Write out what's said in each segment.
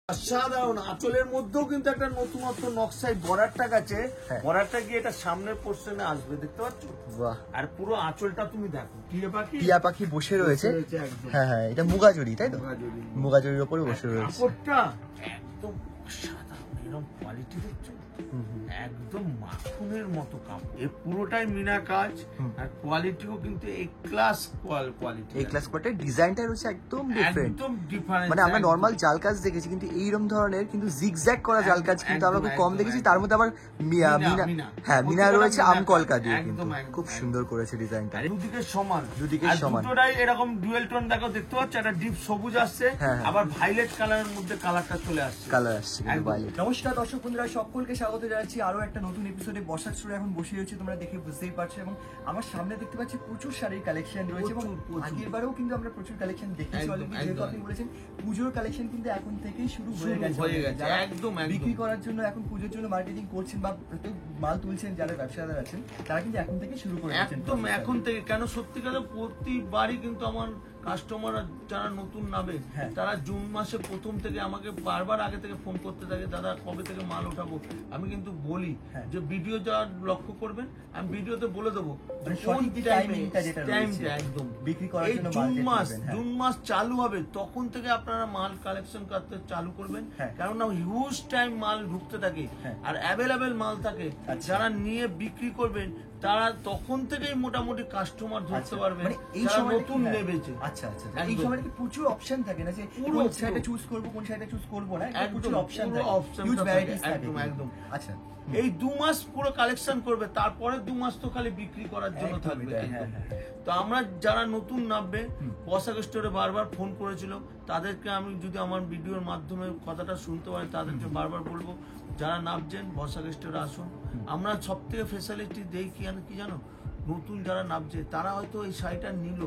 সাধারণ আঁচলের মধ্যেও কিন্তু একটা নতুনত্ব নকশায় বর্ডারটা গেছে। বর্ডারটা গিয়ে এটা সামনের পোর্শনে আসবে, দেখতে পাচ্ছ? আর পুরো আঁচলটা তুমি দেখো, টিয়া পাখি বসে রয়েছে। হ্যাঁ হ্যাঁ, এটা মুগাজুরি, তাই তো? মুগাজুরির উপরে বসে রয়েছে। কাপড়টা একদম সাধারণ, এরকম কোয়ালিটি দেখছো, একদম মাখনের মতো কাপড়। এই পুরোটাই মিনা কাজ, আর কোয়ালিটিও কিন্তু এই ক্লাস কোয়ালিটি। এই ক্লাস কোয়ালিটির ডিজাইনটা রয়েছে একদম ডিফারেন্ট, একদম ডিফারেন্ট। মানে আমরা নরমাল জাল কাজ দেখেছি, কিন্তু এইরকম ধরনের কিন্তু জিগজ্যাগ করা জাল কাজ কিন্তু আমরা খুব কম দেখেছি। তার মধ্যে আবার মিনা রয়েছে আমকলকা দিয়ে, কিন্তু খুব সুন্দর করেছে ডিজাইনটা। দুদিকে সমান, সমান, দুটোটাই এরকম ডুয়েল টোন দেখো, দেখতে পাচ্ছ? একটা ডিপ সবুজ আসছে, আবার ভাইলেট কালারের মধ্যে কালারটা চলে আসছে, ভাইলেট। নমস্কার দর্শক বন্ধুরা, সকলকে স্বাগত জানাচ্ছি আরো একটা নতুন এপিসোডে। বসার স্টোরে এখন বসে রয়েছে, তোমরা দেখে বুঝতেই পারছো, এবং আমার সামনে দেখতে পাচ্ছি প্রচুর শাড়ির কালেকশন রয়েছে, এবং আগের বারেও কিন্তু আমরা প্রচুর কালেকশন দেখেছি অলরেডি। যেহেতু আপনি বলেছেন পুজোর কালেকশন কিন্তু এখন থেকেই শুরু হয়ে গেছে, একদম বিক্রি করার জন্য এখন পুজোর জন্য মার্কেটিং করছেন বা মাল তুলছেন, যারা ব্যবসাদার আছেন তারা কিন্তু এখন থেকে শুরু করে দিচ্ছেন। একদম এখন থেকে, কেন সত্যিকারে প্রতিবারই কিন্তু আমার কাস্টমার যারা নতুন নামে তারা জুন মাসে প্রথম থেকে আমাকে বারবার আগে থেকে ফোন করতে থাকে, দাদা কবে থেকে মাল ওঠাবো। আমি কিন্তু বলি যে ভিডিও যা লক্ষ্য করবেন, আমি ভিডিওতে বলে দেবো একদম বিক্রি করার জন্য। জুন মাস চালু হবে, তখন থেকে আপনারা মাল কালেকশন করতে চালু করবেন, কারণ হিউজ টাইম মাল ঢুকতে থাকে আর অ্যাভেলেবেল মাল থাকে। যারা নিয়ে বিক্রি করবেন তারা তখন থেকেই মোটামুটি কাস্টমার ধরতে পারবে যারা নতুন নেবেছে। আচ্ছা আচ্ছা, এই সময় কি প্রচুর অপশন থাকে না, যে কোন শাড়িটা চুজ করব কোন শাড়িটা চুজ করব না, প্রচুর অপশন থাকে, হিউজ ভ্যারাইটিস থাকে একদম। আচ্ছা, এই 2 মাস পুরো কালেকশন করবে, তারপরে 2 মাস তো খালি বিক্রি করার জন্য থাকবে। তো আমরা যারা নতুন নামবে, বসাক স্টোরে বারবার ফোন করেছিল, তাদেরকে আমি যদি আমার ভিডিওর মাধ্যমে কথাটা শুনতে পারি, তাদেরকে বারবার বলবো যারা নামছেন বসাক স্টোরে আসুন। আমরা সব থেকে ফেসিলিটি দেই কি জানো, নতুন যারা নামছে তারা হয়তো এই শাড়িটা নিল,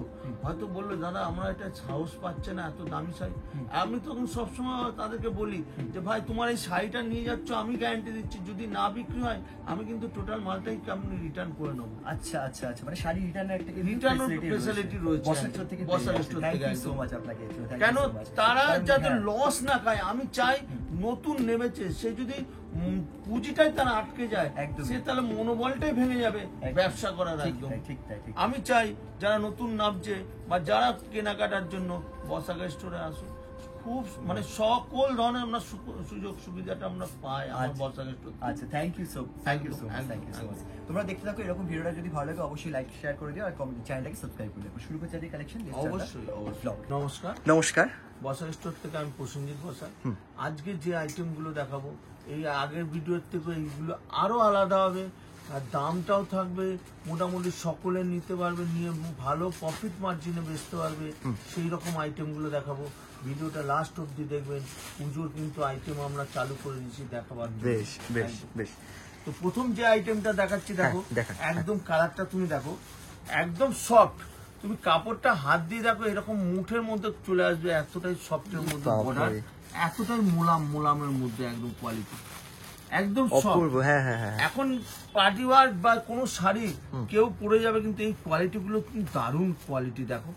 হয়তো বললো দাদা আমরা এটা সাহস পাচ্ছে না, এত দামি শাড়ি। আমি তখন সবসময় তাদেরকে বলি যে ভাই তোমার এই শাড়িটা নিয়ে যাচ্ছ, আমি গ্যারান্টি দিচ্ছি যদি না বিক্রি হয় আমি কিন্তু টোটাল মালটাই আপনি রিটার্ন করে নেবো। আচ্ছা আচ্ছা আচ্ছা, মানে শাড়ি রিটার্নের একটা ফেসিলিটি রয়েছে বসাক স্টোর থেকে। থ্যাংক ইউ সো মাচ আপনাকে। কেন তারা যাতে লস না খায়, আমি চাই নতুন নেমেছে সে যদি পুঁজিটাই তারা আটকে যায়, সে তাহলে মনোবলটাই ভেঙে যাবে ব্যবসা করার। একদম আমি চাই যারা নতুন নামছে বা যারা কেনাকাটার জন্য বসাক স্টোরে আসুন, খুব মানে সকল ধরনের আমরা সুযোগ সুবিধাটা আমরা পাই আমার বসাক স্টোর। আচ্ছা, থ্যাংক ইউ সো মাচ। তোমরা দেখতে থাকো এরকম ভিডিওটা, যদি ভালো লাগে অবশ্যই লাইক শেয়ার করে দিও, আর চ্যানেলটাকে সাবস্ক্রাইব করে দিও। শুরু করছি আজকে কালেকশন। অবশ্যই। নমস্কার বসাক স্টোর থেকে আমি প্রসেনজিৎ বসাক। আজকে যে আইটেম গুলো দেখাবো এই আগের ভিডিওর থেকে এইগুলো আরো আলাদা হবে, আর দামটাও থাকবে মোটামুটি সকলে নিতে পারবে, নিয়ে ভালো প্রফিট মার্জিনে বেচতে পারবে, সেই রকম আইটেম গুলো দেখাবো। ভিডিওটা লাস্ট অব্দি দেখবেন। পুজোর কিন্তু আইটেম আমরা চালু করে দিচ্ছি দেখাবার। বেশ বেশ বেশ। তো প্রথম যে আইটেমটা দেখাচ্ছি দেখো, একদম কালারটা তুমি দেখো, একদম সফট। তুমি কাপড়টা হাত দিয়ে দেখো, এরকম মুঠের মধ্যে চলে আসবে, এতটাই সফটের মধ্যে বর্ডার, এতটাই মোলামের মধ্যে একদম কোয়ালিটি একদম সফট। এখন পার্টি ওয়ার বা কোনো শাড়ি কেউ পরে যাবে, কিন্তু এই কোয়ালিটি গুলো কিন্তু দারুণ কোয়ালিটি। দেখো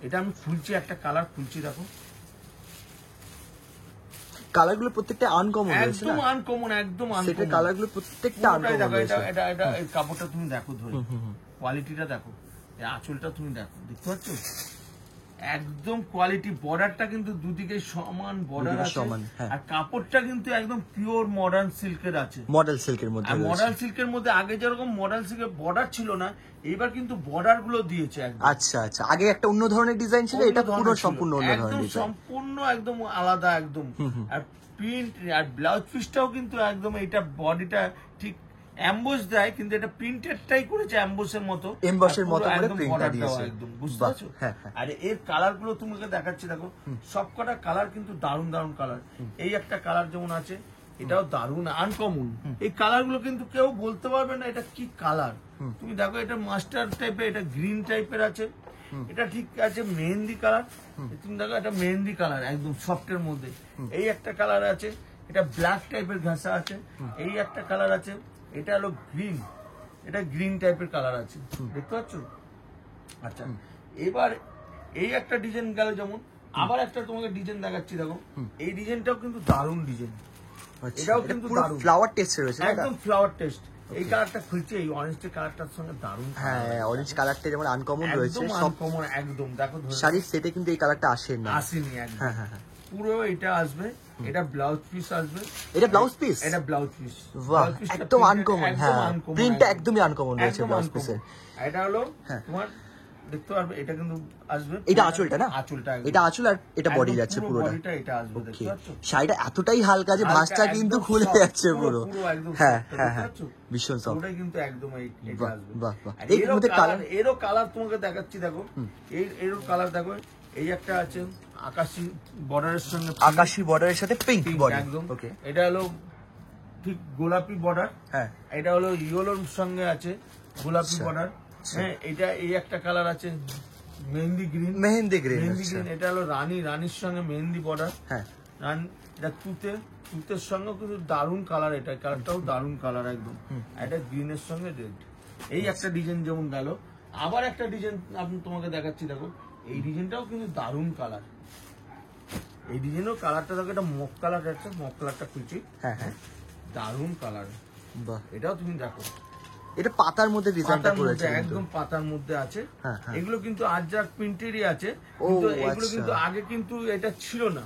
এটা আমি খুলছি, একটা কালার খুলছি, দেখো কালারগুলো প্রত্যেকটা আনকমন, একদম আনকমন, একদম আনকমন কালারগুলো প্রত্যেকটা আনকমন। এটা এই কাপড়টা তুমি দেখো, ধরে কোয়ালিটিটা দেখো, এই আঁচলটা তুমি দেখো, দেখতে পাচ্ছ একদম কোয়ালিটি। বর্ডারটা কিন্তু দুদিকে সমান বর্ডার আছে, আর কাপড়টা কিন্তু একদম পিওর মডার্ন সিল্কের আছে, মডেল সিল্কের মধ্যে। মডেল সিল্কের মধ্যে আগে যেরকম মডেল সিল্কের বর্ডার ছিল না, এবার কিন্তু বর্ডার গুলো দিয়েছে। আচ্ছা আচ্ছা, আগে একটা অন্য ধরনের ডিজাইন ছিল, এটা পুরো সম্পূর্ণ অন্য ধরনের ডিজাইন, সম্পূর্ণ একদম আলাদা একদম। আর প্রিন্ট আর ব্লাউজ পিসটাও কিন্তু একদম, এটা বডিটা ঠিক এমবোস দেয়, কিন্তু এটা প্রিন্টেডটাই করেছে এমবোসের মতো, এমবোসের মতো করে প্রিন্টটা দিয়েছে একদম, বুঝতে পারছো? আর এর কালার গুলো তোমাকে দেখাচ্ছি, দেখো সবকটা কালার কিন্তু দারুণ দারুণ কালার। এই একটা কালার যেমন আছে, এটাও দারুণ আনকমন। এই কালার গুলো কিন্তু কেউ বলতে পারবে না এটা কি কালার। তুমি দেখো এটা মাস্টার টাইপের, এটা গ্রিন টাইপের আছে, এটা ঠিক আছে মেহেন্দি কালার। তুমি দেখো এটা মেহেন্দি কালার একদম সফটের মধ্যে। এই একটা কালার আছে, এটা ব্ল্যাক টাইপের ঘাসা আছে। এই একটা কালার আছে, এটা হলো গ্রিন, এটা গ্রিন টাইপের কালার আছে, দেখতে পাচ্ছ? আচ্ছা, এবার এই একটা ডিজাইন গেল, যেমন আবার একটা তোমাকে ডিজাইন দেখাচ্ছি, দেখো এই ডিজাইনটাও কিন্তু দারুণ ডিজাইন, আচ্ছা, এটাও এটা কিন্তু পুরো দারুণ ফ্লাওয়ার টেস্ট রয়েছে না এটা? একদম ফ্লাওয়ার টেস্ট। এই কালারটা খুলছে, এই অরেঞ্জ কালারটার সঙ্গে দারুণ, হ্যাঁ অরেঞ্জ কালারটা যেমন আনকমন রয়েছে, একদম সব আনকমন একদম। দেখো শাড়ির সেটে কিন্তু এই কালারটা আসে না। আসেনি একদম। হ্যাঁ হ্যাঁ হ্যাঁ। পুরো এটা আসবে, এটা ব্লাউজ পিস আসবে, এটা ব্লাউজ পিস? এটা ব্লাউজ পিস। বাহ, একদম আনকমন। হ্যাঁ, প্রিন্টটা একদমই আনকমন রয়েছে ব্লাউজ পিসের। এটা হলো তোমার দেখতে পারবে, এটা কিন্তু আসবে, এটা আঁচলটা না? আঁচলটা এটা আঁচল আর এটা বডি যাচ্ছে পুরোটা। বডিটা এটা আসবে, দেখতে পাচ্ছ? শাড়িটা এতটাই হালকা যে ভাঁজটা কিন্তু খুলে যাচ্ছে পুরো। হ্যাঁ হ্যাঁ হ্যাঁ, ভীষণ সফট। ওটা কিন্তু একদম এটা বাহ আসবে। বাহ বাহ। আর এর মধ্যে কালার, এরও কালার তোমাকে দেখাচ্ছি, দেখো এরও কালার দেখো। এই একটা আছে আকাশি বর্ডারের সঙ্গে, আকাশি বর্ডারের সাথে পিঙ্ক বর্ডার একদম। ওকে, এটা হলো ঠিক গোলাপি বর্ডার, হ্যাঁ এটা হলো ইয়েলোর সঙ্গে আছে গোলাপি আচ্ছা, বর্ডার। হ্যাঁ, এটা এই একটা কালার আছে mehendi green, mehendi green. Mehendi green. এটা হলো রানীর সঙ্গে মেহেন্দি বর্ডার। হ্যাঁ, এটা তুতের সঙ্গে কিন্তু দারুণ কালার, এটা কালারটাও দারুণ কালার একদম। এটা গ্রিনের সঙ্গে রেড। এই একটা ডিজাইন যেমন গেল, আবার একটা ডিজাইন আমি তোমাকে দেখাচ্ছি, দেখো এই ডিজাইনটাও কিন্তু দারুণ কালার। এই ডিজাইনের কালারটা দেখো, এটা মক কালার আছে, মক কালারটা খুঁজছি। হ্যাঁ হ্যাঁ, দারুণ কালার, বাহ। এটাও তুমি দেখো, এটা পাতার মধ্যে ডিজাইনটা পাতার করেছে মধ্যে, কিন্তু। একদম পাতার মধ্যে আছে। হ্যাঁ, হ্যাঁ। এগুলো কিন্তু আজরাক প্রিন্টেরই আছে, ও, কিন্তু এগুলো আচ্ছা। কিন্তু আগে কিন্তু এটা ছিল না,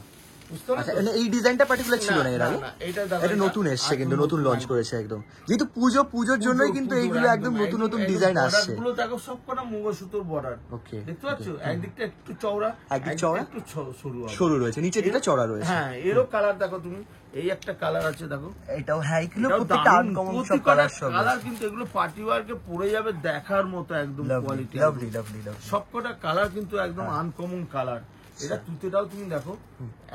বুঝতে আচ্ছা, পারছো? মানে এই ডিজাইনটা পার্টিকুলার ছিল না এর আগে? এটা দেখো, এটা নতুন এসছে কিন্তু, নতুন লঞ্চ করেছে একদম। যেহেতু পুজোর জন্যই কিন্তু এইগুলো একদম নতুন নতুন ডিজাইন আসছে। গুলো দেখো সবকটা মঙ্গলসূত্র বর্ডার, ওকে, দেখতে পাচ্ছ? একদিকটা একটু চওড়া, একদিক চওড়া, একটু সরু আছে। সরু রয়েছে, নিচের দিকটা চওড়া রয়েছে। হ্যাঁ, এরও কালার দেখো তুমি, এই একটা কালার আছে দেখো, এটাও হ্যাঁ, এগুলো এটাও প্রত্যেকটা দারুণ, আনকমন সব প্রত্যেকটা কালার সব কালার কিন্তু এগুলো পার্টি ওয়ারকে পরে যাবে দেখার মতো একদম কোয়ালিটি। Lovely lovely lovely. সবকটা কালার কিন্তু একদম আনকমন কালার। এটা তুতেটাও তুমি দেখো,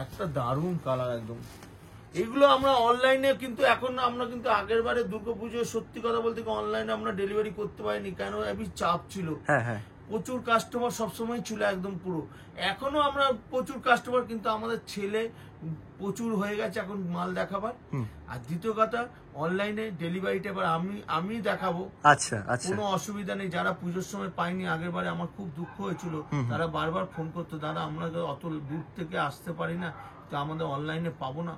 একটা দারুণ কালার একদম। এগুলো আমরা অনলাইনে কিন্তু এখন আমরা কিন্তু আগের বারে দুর্গাপুজোয় সত্যি কথা বলতে অনলাইনে আমরা ডেলিভারি করতে পারিনি, কেন আমি চাপ ছিল। হ্যাঁ হ্যাঁ, প্রচুর কাস্টমার সবসময় ছিল একদম পুরো, এখনো আমরা প্রচুর কাস্টমার, কিন্তু আমাদের ছেলে প্রচুর হয়ে গেছে এখন মাল দেখাবার। আর দ্বিতীয় কথা, অনলাইনে ডেলিভারিটা এবার আমি দেখাবো, আচ্ছা আচ্ছা, কোনো অসুবিধা নেই। যারা পুজোর সময় পাইনি আগের বারে, আমার খুব দুঃখ হয়েছিল, তারা বারবার ফোন করতো, দাদা আমরা তো অত দূর থেকে আসতে পারি না, তো আমাদের অনলাইনে পাবো না।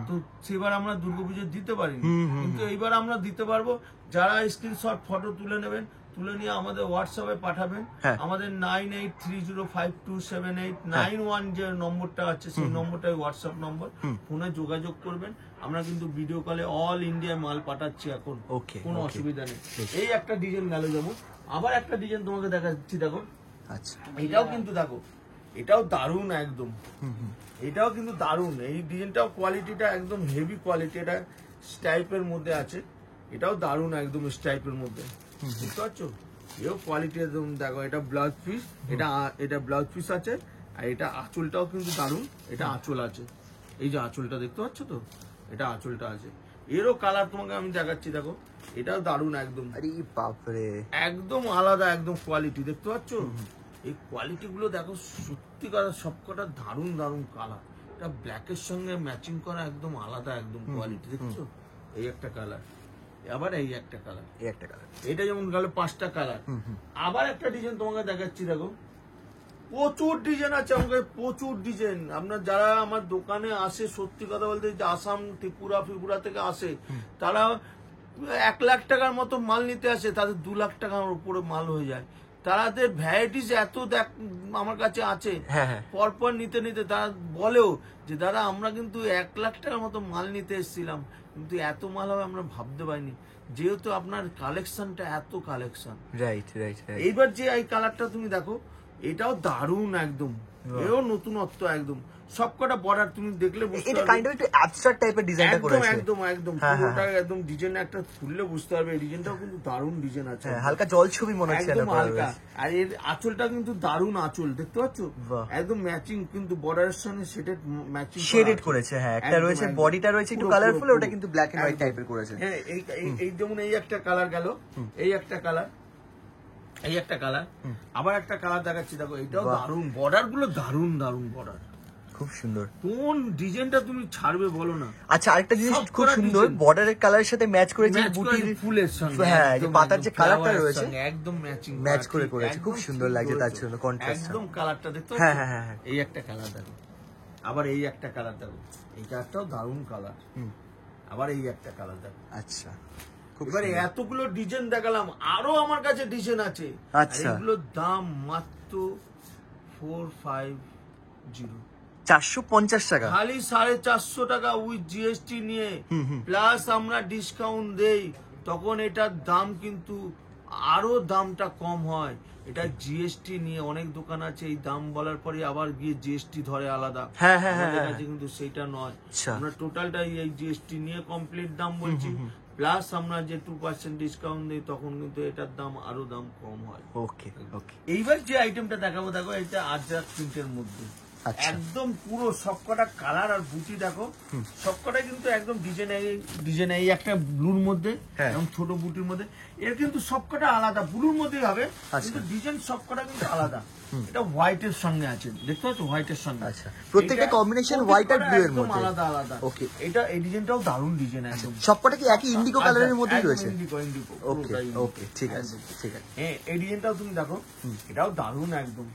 তো সেবার আমরা দুর্গাপুজো দিতে পারিনি, কিন্তু এইবার আমরা দিতে পারবো। যারা স্ক্রিনশট ফটো তুলে নেবেন, তুলে নিয়ে আমাদের হোয়াটসঅ্যাপে পাঠাবেন। আমাদের 9830527891 যে নম্বরটা আছে, সেই নম্বরটাই হোয়াটসঅ্যাপ নম্বর। ফোনে যোগাযোগ করবেন, আমরা কিন্তু ভিডিও কলে অল ইন্ডিয়ায় মাল পাঠাচ্ছি এখন, কোনো অসুবিধা নেই। এই একটা ডিজাইন গেল, যেমন আবার একটা ডিজাইন তোমাকে দেখাচ্ছি, দেখো আচ্ছা, এটাও কিন্তু দেখো, এটাও দারুণ একদম, এটাও কিন্তু দারুণ। এই ডিজাইনটাও কোয়ালিটিটা একদম হেভি কোয়ালিটি, এটা স্টাইপের মধ্যে আছে, এটাও দারুণ একদম স্টাইপের মধ্যে, বুঝতে পারছো? এও কোয়ালিটি একদম দেখো, এটা ব্লাউজ পিস, এটা ব্লাউজ পিস আছে, আর এটা আঁচলটাও কিন্তু দারুণ, এটা আঁচল আছে, এই যে আঁচলটা দেখতে পাচ্ছ তো, এটা আঁচলটা আছে। এরও কালার তোমাকে আমি দেখাচ্ছি, দেখো এটাও দারুণ একদম, আরে বাপরে, একদম আলাদা একদম কোয়ালিটি, দেখতে পাচ্ছ? এই কোয়ালিটি গুলো দেখো, সত্যি কথা সবকটা দারুণ দারুণ কালার। এটা ব্ল্যাকের সঙ্গে ম্যাচিং করা একদম আলাদা একদম কোয়ালিটি, দেখছো? এই একটা কালার, আবার এই একটা কালার, এই একটা কালার। এটা যেমন গেল 5টা কালার। আবার একটা ডিজাইন তোমাকে দেখাচ্ছি, দেখো প্রচুর ডিজাইন আছে আমাকে, প্রচুর ডিজাইন। আপনার যারা আমার দোকানে আসে, সত্যি কথা বলতে যে আসাম ত্রিপুরা থেকে আসে, তারা 1 লাখ টাকার মতো মাল নিতে আসে, তাদের 2 লাখ টাকার উপরে মাল হয়ে যায়। তাদের ভ্যারাইটিস এত আমার কাছে আছে, পরপর নিতে নিতে তারা বলেও যে দাদা আমরা কিন্তু 1 লাখ টাকার মতো মাল নিতে এসেছিলাম, কিন্তু এত মাল হবে আমরা ভাবতে পারিনি, যেহেতু আপনার কালেকশনটা এত কালেকশন। Right right right. এইবার যে এই কালারটা তুমি দেখো, এটাও দারুণ একদম, এও নতুনত্ব একদম। সবকটা বর্ডার তুমি দেখলে বুঝতে এটা পারবে, কাইন্ড অফ একটু অ্যাবস্ট্রাক্ট টাইপের ডিজাইনটা করেছে। একদম একদম পুরোটা একদম ডিজাইন একটা খুললে বুঝতে পারবে, এই ডিজাইনটাও কিন্তু দারুণ ডিজাইন আছে, হালকা জল ছবি মনে হচ্ছে একদম হালকা। আর এর আঁচলটা কিন্তু দারুণ আঁচল, দেখতে পাচ্ছ? একদম ম্যাচিং, কিন্তু বর্ডারের সঙ্গে শেডেড ম্যাচিং শেডেড করেছে। হ্যাঁ, একটা রয়েছে বডিটা রয়েছে একটু কালারফুল, ওটা কিন্তু ব্ল্যাক এন্ড হোয়াইট টাইপের করেছে। হ্যাঁ, এই যেমন এই একটা কালার গেল, এই একটা কালার, এই একটা কালার, আবার একটা কালার দেখাচ্ছি, দেখো এটাও দারুণ, বর্ডার গুলো দারুণ দারুণ বর্ডার, খুব সুন্দর। কোন ডিজাইনটা তুমি ছাড়বে বলো না। আচ্ছা আরেকটা জিনিস সব খুব করা সুন্দর, design। বর্ডারের কালারের সাথে ম্যাচ করেছে Match বুটির করেছে ফুলের সঙ্গে, হ্যাঁ, এই যে একদম, পাতার যে একদম, কালারটা flower এর রয়েছে সঙ্গে একদম ম্যাচিং ম্যাচ করে করেছে, খুব সুন্দর লাগছে তার জন্য কন্ট্রাস্ট। একদম কালারটা দেখতে পাচ্ছ? হ্যাঁ, হ্যাঁ, হ্যাঁ, হ্যাঁ। এই একটা কালার দেখো, আবার এই একটা কালার দেখো, এই কালারটাও দারুণ কালার, আবার এই একটা কালার দেখো। আচ্ছা খুব এবারে সুন্দর। এতগুলো ডিজাইন দেখালাম, আরো আমার কাছে ডিজাইন আছে। আচ্ছা। আর এগুলোর দাম মাত্র 450, 450 টাকা। খালি 450 টাকা উইথ জিএসটি নিয়ে, প্লাস আমরা ডিসকাউন্ট দেই, তখন এটার দাম কিন্তু আরো দামটা কম হয়। এটা জিএসটি নিয়ে অনেক দোকান আছে এই দাম বলার পরে আবার গিয়ে জিএসটি ধরে আলাদা। হ্যাঁ, হ্যাঁ, আমাদের হ্যাঁ, কাছে কিন্তু সেটা নয়, আচ্ছা। আমরা টোটালটাই এই জিএসটি নিয়ে কমপ্লিট দাম বলছি, প্লাস আমরা যে 2% ডিসকাউন্ট দিই, তখন কিন্তু এটার দাম আরো দাম কম হয়। ওকে ওকে। এইবার যে আইটেমটা দেখাবো দেখো, এটা আজরাক প্রিন্টের মধ্যে আচ্ছা। একদম পুরো সবকটা কালার আর বুটি দেখো, সবকটা কিন্তু একদম ডিজাইন এই একটা ব্লুর মধ্যে, হ্যাঁ। এবং ছোট বুটির মধ্যে, এর কিন্তু সবকটা আলাদা, ব্লুর মধ্যেই হবে, আচ্ছা। কিন্তু ডিজাইন সবকটা কিন্তু আলাদা। এটা হোয়াইটের সঙ্গে আছে, দেখতে পাচ্ছ হোয়াইটের সঙ্গে। আচ্ছা, প্রত্যেকটা এটা- combination white আর blue এর একদম মধ্যে। আলাদা আলাদা। ওকে। এটা এই ডিজাইনটাও দারুণ ডিজাইন একদম। সবকটা কি একই ইন্ডিগো কালারের মধ্যেই একদম রয়েছে? ইন্ডিগো, ইন্ডিগো, ওকে পুরোটাই ইন্ডিগো। ওকে, ঠিক আছে একদম। ঠিক আছে। এই ডিজাইনটাও তুমি দেখো, এটাও দারুণ একদম,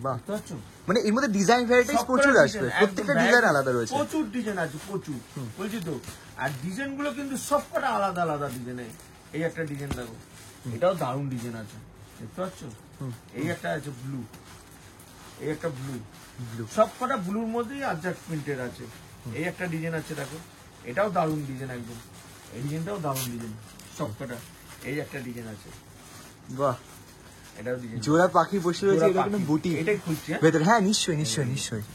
বাহ, বুঝতে পারছো? মানে এর মধ্যে ডিজাইন ভ্যারাইটিস সবকটা প্রচুর design, আসবে, একদম প্রত্যেকটা variety, ডিজাইন আলাদা রয়েছে। প্রচুর ডিজাইন আছে, প্রচুর, বলছি তো। আর ডিজাইন গুলো কিন্তু সবকটা আলাদা আলাদা ডিজাইন। এই একটা ডিজাইন দেখো, এটাও দারুণ ডিজাইন আছে, দেখতে পাচ্ছ? এই একটা আছে ব্লু, এই একটা ব্লু, সবকটা ব্লুর মধ্যেই আজরাক প্রিন্টেড আছে। এই একটা ডিজাইন আছে দেখো, এটাও দারুণ ডিজাইন একদম, এই ডিজাইনটাও দারুণ ডিজাইন সবকটা। এই একটা ডিজাইন আছে, বাহ, এটাও ডিজাইন। জোড়া পাখি বসে রয়েছে, এটা কিন্তু বুটি এটাই খুঁজছি, হ্যাঁ? ভেতরে। হ্যাঁ নিশ্চয়ই নিশ্চয়ই নিশ্চয়ই।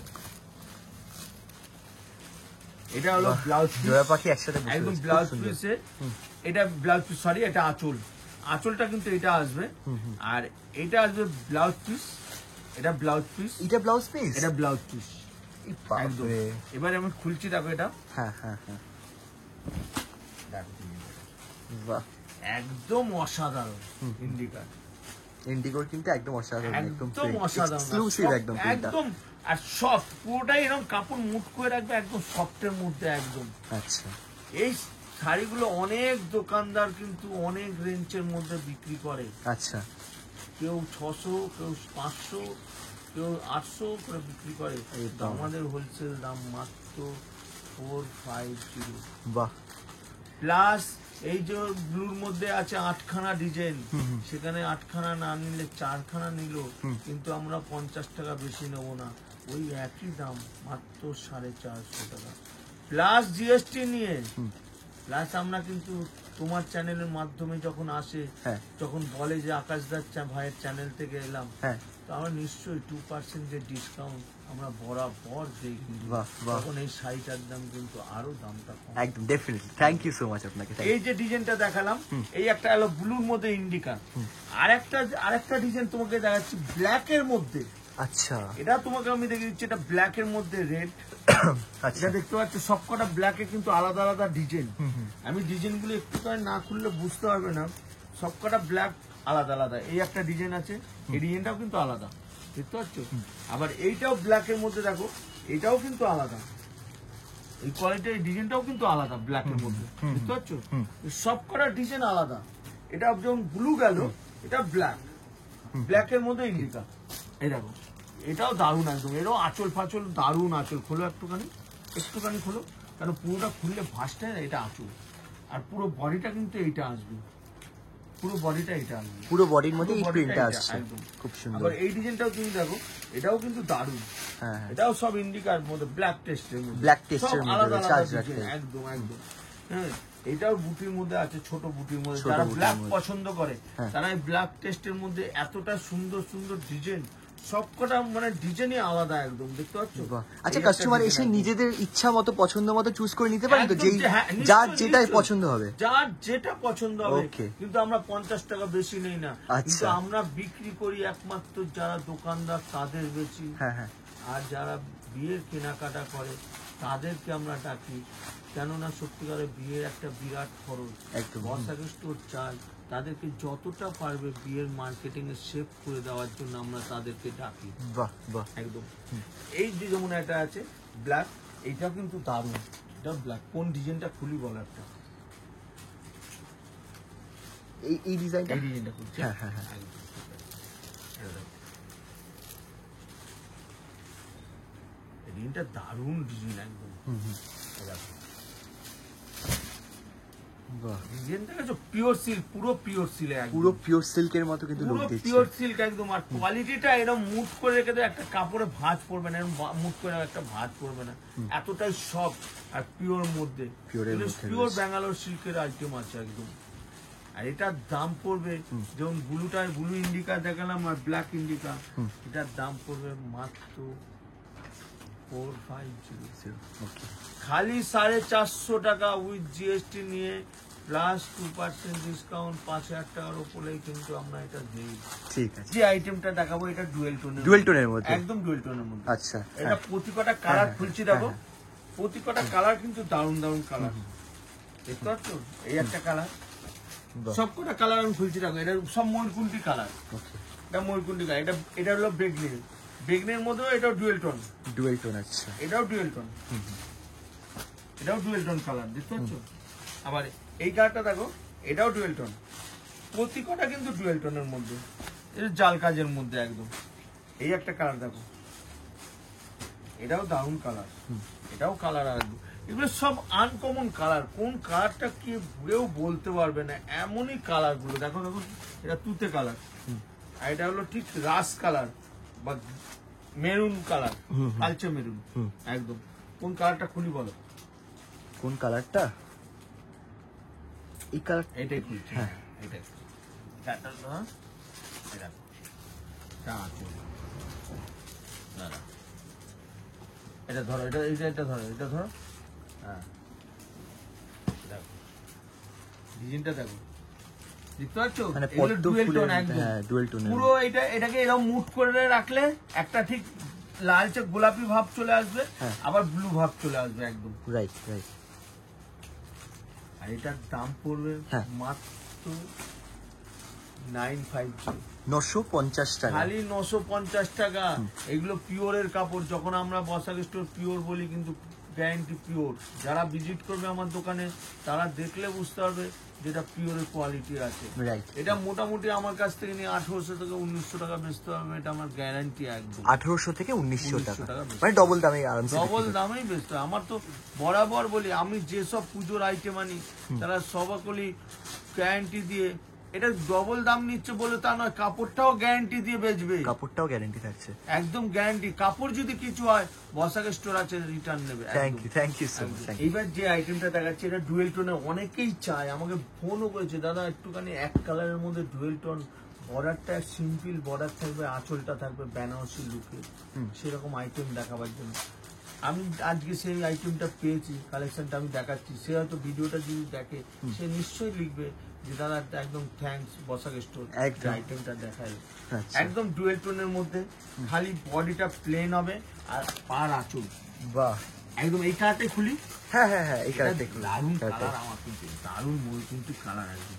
এটা হলো ব্লাউজ পিস, জোড়া পাখি একসাথে বসে একদম রয়েছে, খুব ব্লাউজ সুন্দর। পিসে। এটা ব্লাউজ পিস, সরি এটা আঁচল, আঁচলটা কিন্তু এটা আসবে, আর এটা আসবে ব্লাউজ পিস, এটা ব্লাউজ পিস, এটা ব্লাউজ পিস, এটা ব্লাউজ পিস এই একদম। বাপরে। এবার আমি খুলছি, দেখো এটা হ্যাঁ হ্যাঁ হ্যাঁ, দেখো, বাহ, একদম অসাধারণ ইন্ডিকা, ইন্ডিগোর কিন্তু একদম অসাধারণ, একদম একদম অসাধারণ, এক্সক্লুসিভ একদম প্রিন্টটা। একদম। আর সফট, পুরোটাই এরকম কাপড় মুট করে রাখবে, একদম সফটের মধ্যে একদম। আচ্ছা, এই শাড়িগুলো অনেক দোকানদার কিন্তু অনেক রেঞ্জের মধ্যে বিক্রি করে, আচ্ছা, কেউ 600, কেউ 500, কেউ 800 করে বিক্রি করে, কিন্তু আমাদের হোলসেল দাম মাত্র 450। বাহ, প্লাস এই যে ব্লুর মধ্যে আছে 8খানা ডিজাইন, সেখানে 8খানা না নিলে 4খানা নিল, কিন্তু আমরা 50 টাকা বেশি নেব না, ওই একই দাম মাত্র 450 টাকা, প্লাস জিএসটি নিয়ে। প্লাস আমরা কিন্তু তোমার চ্যানেলের মাধ্যমে যখন আসে, হ্যাঁ যখন বলে যে আকাশ দাস ভাইয়ের চ্যানেল থেকে এলাম, হ্যাঁ, তো আমরা নিশ্চয়ই 2% যে ডিসকাউন্ট আমরা বরাবর দেই, কিন্তু বাহ বাহ, তখন এই শাড়িটার দাম কিন্তু আরো দামটা কম। একদম definitely, thank you so much আপনাকে। এই যে ডিজাইনটা দেখালাম, এই একটা হলো ব্লুর মধ্যে ইন্ডিকা, আরেকটা ডিজাইন তোমাকে দেখাচ্ছি ব্ল্যাক এর মধ্যে। আচ্ছা এটা তোমাকে আমি দেখে দিচ্ছি, এটা ব্ল্যাক এর মধ্যে রেড। আচ্ছা, এটা দেখতে পাচ্ছ সবকটা ব্ল্যাকে কিন্তু আলাদা আলাদা ডিজাইন। আমি ডিজাইনগুলো একটুখানি না খুললে বুঝতে পারবে না, সবকটা ব্ল্যাক আলাদা আলাদা। এই একটা ডিজাইন আছে, এই ডিজাইনটাও কিন্তু আলাদা, দেখতে পাচ্ছ? আবার এইটাও ব্ল্যাক এর মধ্যে দেখো, এটাও কিন্তু আলাদা, এই কোয়ালিটির এই ডিজাইনটাও কিন্তু আলাদা ব্ল্যাক এর মধ্যে, দেখতে পাচ্ছ? সবকটা ডিজাইন আলাদা। এটা যেমন ব্লু গেল, এটা ব্ল্যাক, ব্ল্যাক এর মধ্যে ইন্ডিকা। এই দেখো, এটাও দারুণ একদম, এরও আঁচল ফাচল দারুণ আঁচল। খোলো একটুখানি খোলো, কারণ পুরোটা খুললে ভাসটা, এটা আঁচল। আর পুরো বডিটা কিন্তু এইটা আসবে, পুরো বডিটা এটা আসবে, পুরো বডির মধ্যে এই পুরো প্রিন্টটা bodyটা এটা, আসছে, একদম। খুব সুন্দর। আবার এই ডিজাইনটাও তুমি দেখো, এটাও কিন্তু দারুণ, হ্যাঁ হ্যাঁ, এটাও সব ইন্ডিকার মধ্যে, ব্ল্যাক টেস্টের মধ্যে, Black taste সব এর মধ্যে আলাদা রয়েছে, আলাদা আজরাক ডিজাইন, type। একদম একদম। হ্যাঁ, এটাও বুটির মধ্যে আছে, ছোট বুটির মধ্যে। ছোট যারা বুটির ব্ল্যাক মধ্যে। পছন্দ করে, হ্যাঁ। তারা এই ব্ল্যাক টেস্টের মধ্যে এতটা সুন্দর সুন্দর ডিজাইন, সবকটা মানে ডিজাইনই আলাদা একদম, দেখতে পাচ্ছ? বাহ। আচ্ছা, এই একটা কাস্টমার design এসে একদম। নিজেদের ইচ্ছা মতো পছন্দ মতো চুজ করে নিতে পারেন তো, একদম, যেই হ্যাঁ, নিশ্চয়ই, যার যেটাই নিশ্চয়ই। পছন্দ হবে। যার যেটা পছন্দ হবে। Okay. কিন্তু আমরা 50 টাকা বেশি নেই না, আচ্ছা। কিন্তু আমরা বিক্রি করি একমাত্র যারা দোকানদার তাদের বেশি। হ্যাঁ হ্যাঁ, আর যারা বিয়ের কেনাকাটা করে তাদেরকে আমরা ডাকি, কেননা সত্যিকারে বিয়ের একটা বিরাট খরচ। একদম। বর্ষাকে স্টোর চাল, তাদেরকে যতটা পারবে বিয়ের মার্কেটিং এ সেভ করে দেওয়ার জন্য আমরা তাদেরকে ডাকি। বাহ বাহ, একদম। এই যে যেমন একটা আছে ব্ল্যাক, এটা কিন্তু দারুণ, এটা ব্ল্যাক। কোন ডিজাইনটা খুলি বল একটা, এই ডিজাইনটা, এই ডিজাইনটা খুলছি। হ্যাঁ হ্যাঁ হ্যাঁ, একদম। এটা দেখো। এই ডিজাইনটা দারুণ ডিজাইন একদম। এটা দেখো। বাহ, ডিজাইনটা হচ্ছে পিওর সিল্ক, পুরো পিওর সিল্ক, পুরো পিওর সিল্কের মতো কিন্তু লুক পুরো দিচ্ছে। পিওর সিল্ক একদম। আর কোয়ালিটিটা এরকম মুট করে রেখে দেয়, একটা কাপড়ে ভাঁজ পড়বে না, এরকম মুট করে একটা ভাঁজ পড়বে না, এতটাই সফট আর পিওর মধ্যে। পিওর ব্যাঙ্গালোর সিল্কের আইটেম আছে একদম। আর এটার দাম পড়বে, যেমন ব্লু ইন্ডিকা দেখালাম আর ব্ল্যাক ইন্ডিকা, এটার দাম পড়বে মাত্র 450, খালি 450 টাকা উইথ জিএসটি নিয়ে প্লাস 2% ডিসকাউন্ট, 5000 টাকার উপরেই কিন্তু আমরা এটা দিই। ঠিক আছে, যে আইটেমটা দেখাবো এটা ডুয়েল টোনের মধ্যে, একদম ডুয়েল টোনের মধ্যে। আচ্ছা, এটা প্রতি কটা কালার খুলছি দেখো, প্রতি কটা কালার কিন্তু দারুণ দারুণ কালার, দেখতে পাচ্ছ? এই একটা কালার, সব কটা কালার আমি খুলছি দেখো, এটা সব ময়ূরকুন্টি কালার, এটা ময়ূরকুন্টি কালার। এটা হলো বেগনের মধ্যেও এটাও ডুয়েল টোন। আচ্ছা, এটাও ডুয়েল টোন, এটাও ডুয়েল টোন কালার, দেখতে পাচ্ছ? আবার এই কালারটা দেখো, এটাও ডুয়েল টোন। প্রতি কটা কিন্তু ডুয়েল টোনের মধ্যে, এটা জাল কাজের মধ্যে একদম। এই একটা কালার দেখো, এটাও দারুণ কালার, এটাও কালার আসবে। এগুলো সব আনকমন কালার, কোন কালারটা কি ঘুরেও বলতে পারবে না, এমনই কালার গুলো দেখো। দেখো এটা তুতে কালার, আর এটা হলো ঠিক রাস কালার বা মেরুন কালার, কালচে মেরুন একদম। কোন কালারটা খুলি বলো? কোন কালারটা? এই কালার, এটাই খুলছি। হ্যাঁ, এটাই। এটা ধরো, এটা ধরো, এটা ধরো। হ্যাঁ, দেখো ডিজাইনটা দেখো, দেখতে পাচ্ছ? মানে এগুলো পদ্ম ডুয়েল ফুলের, টোন একদম। হ্যাঁ ডুয়েল টোনের পুরো এটাকে এরকম মুট করে রাখলে একটা ঠিক লালচে গোলাপি ভাব চলে আসবে, আবার ব্লু ভাব চলে আসবে একদম। রাইট। আর এটার দাম পড়বে মাত্র 950 টাকা, খালি 950 টাকা। এগুলো পিওরের কাপড়। যখন আমরা বসাক স্টোর পিওর বলি, কিন্তু গ্যারান্টি পিওর। যারা ভিজিট করবে আমার দোকানে তারা দেখলে বুঝতে পারবে যেটা পিওরের কোয়ালিটি আছে। এটা মোটামুটি আমার কাছ থেকে নিয়ে 1800 থেকে 1900 টাকা বেচতে হবে, এটা আমার গ্যারান্টি একদম। 1800 থেকে 1900 টাকা, মানে ডবল দামে আরামসে, ডবল দামেই বেচতে হবে। আমার তো বরাবর বলি, আমি যেসব পুজোর আইটেম আনি তারা সবাকলি গ্যারান্টি দিয়ে, এটা ডবল দাম নিচ্ছে বলে তা নয়, কাপড়টাও গ্যারান্টি দিয়ে বেচবে, কাপড়টাও গ্যারান্টি থাকছে, একদম গ্যারান্টি। কাপড় যদি কিছু হয় বসাক স্টোর আছে, রিটার্ন নেবে। Thank you so much. এইবার যে আইটেমটা দেখাচ্ছে এটা ডুয়েল টোনে, অনেকেই চায়, আমাকে ফোনও করেছে, দাদা একটুখানি এক কালারের মধ্যে ডুয়েল টোন, বর্ডারটা সিম্পল বর্ডার থাকবে, আঁচলটা থাকবে বেনারসি লুকে, সেরকম আইটেম দেখাবার জন্য আমি আজকে সেই আইটেমটা পেয়েছি, কালেকশনটা আমি দেখাচ্ছি। সে হয়তো ভিডিওটা যদি দেখে সে নিশ্চয়ই লিখবে যে দাদা একদম থ্যাঙ্কস বসাক স্টোর, আইটেমটা দেখায়। একদম ডুয়েল টোনের মধ্যে, খালি বডিটা প্লেন হবে আর পার আঁচল। বাহ, একদম। এই কালারটাই খুলি। হ্যাঁ, এই কালারটা দারুণ কালার, আমার কিন্তু দারুণ ময়ূরকুন্টি কালার একদম।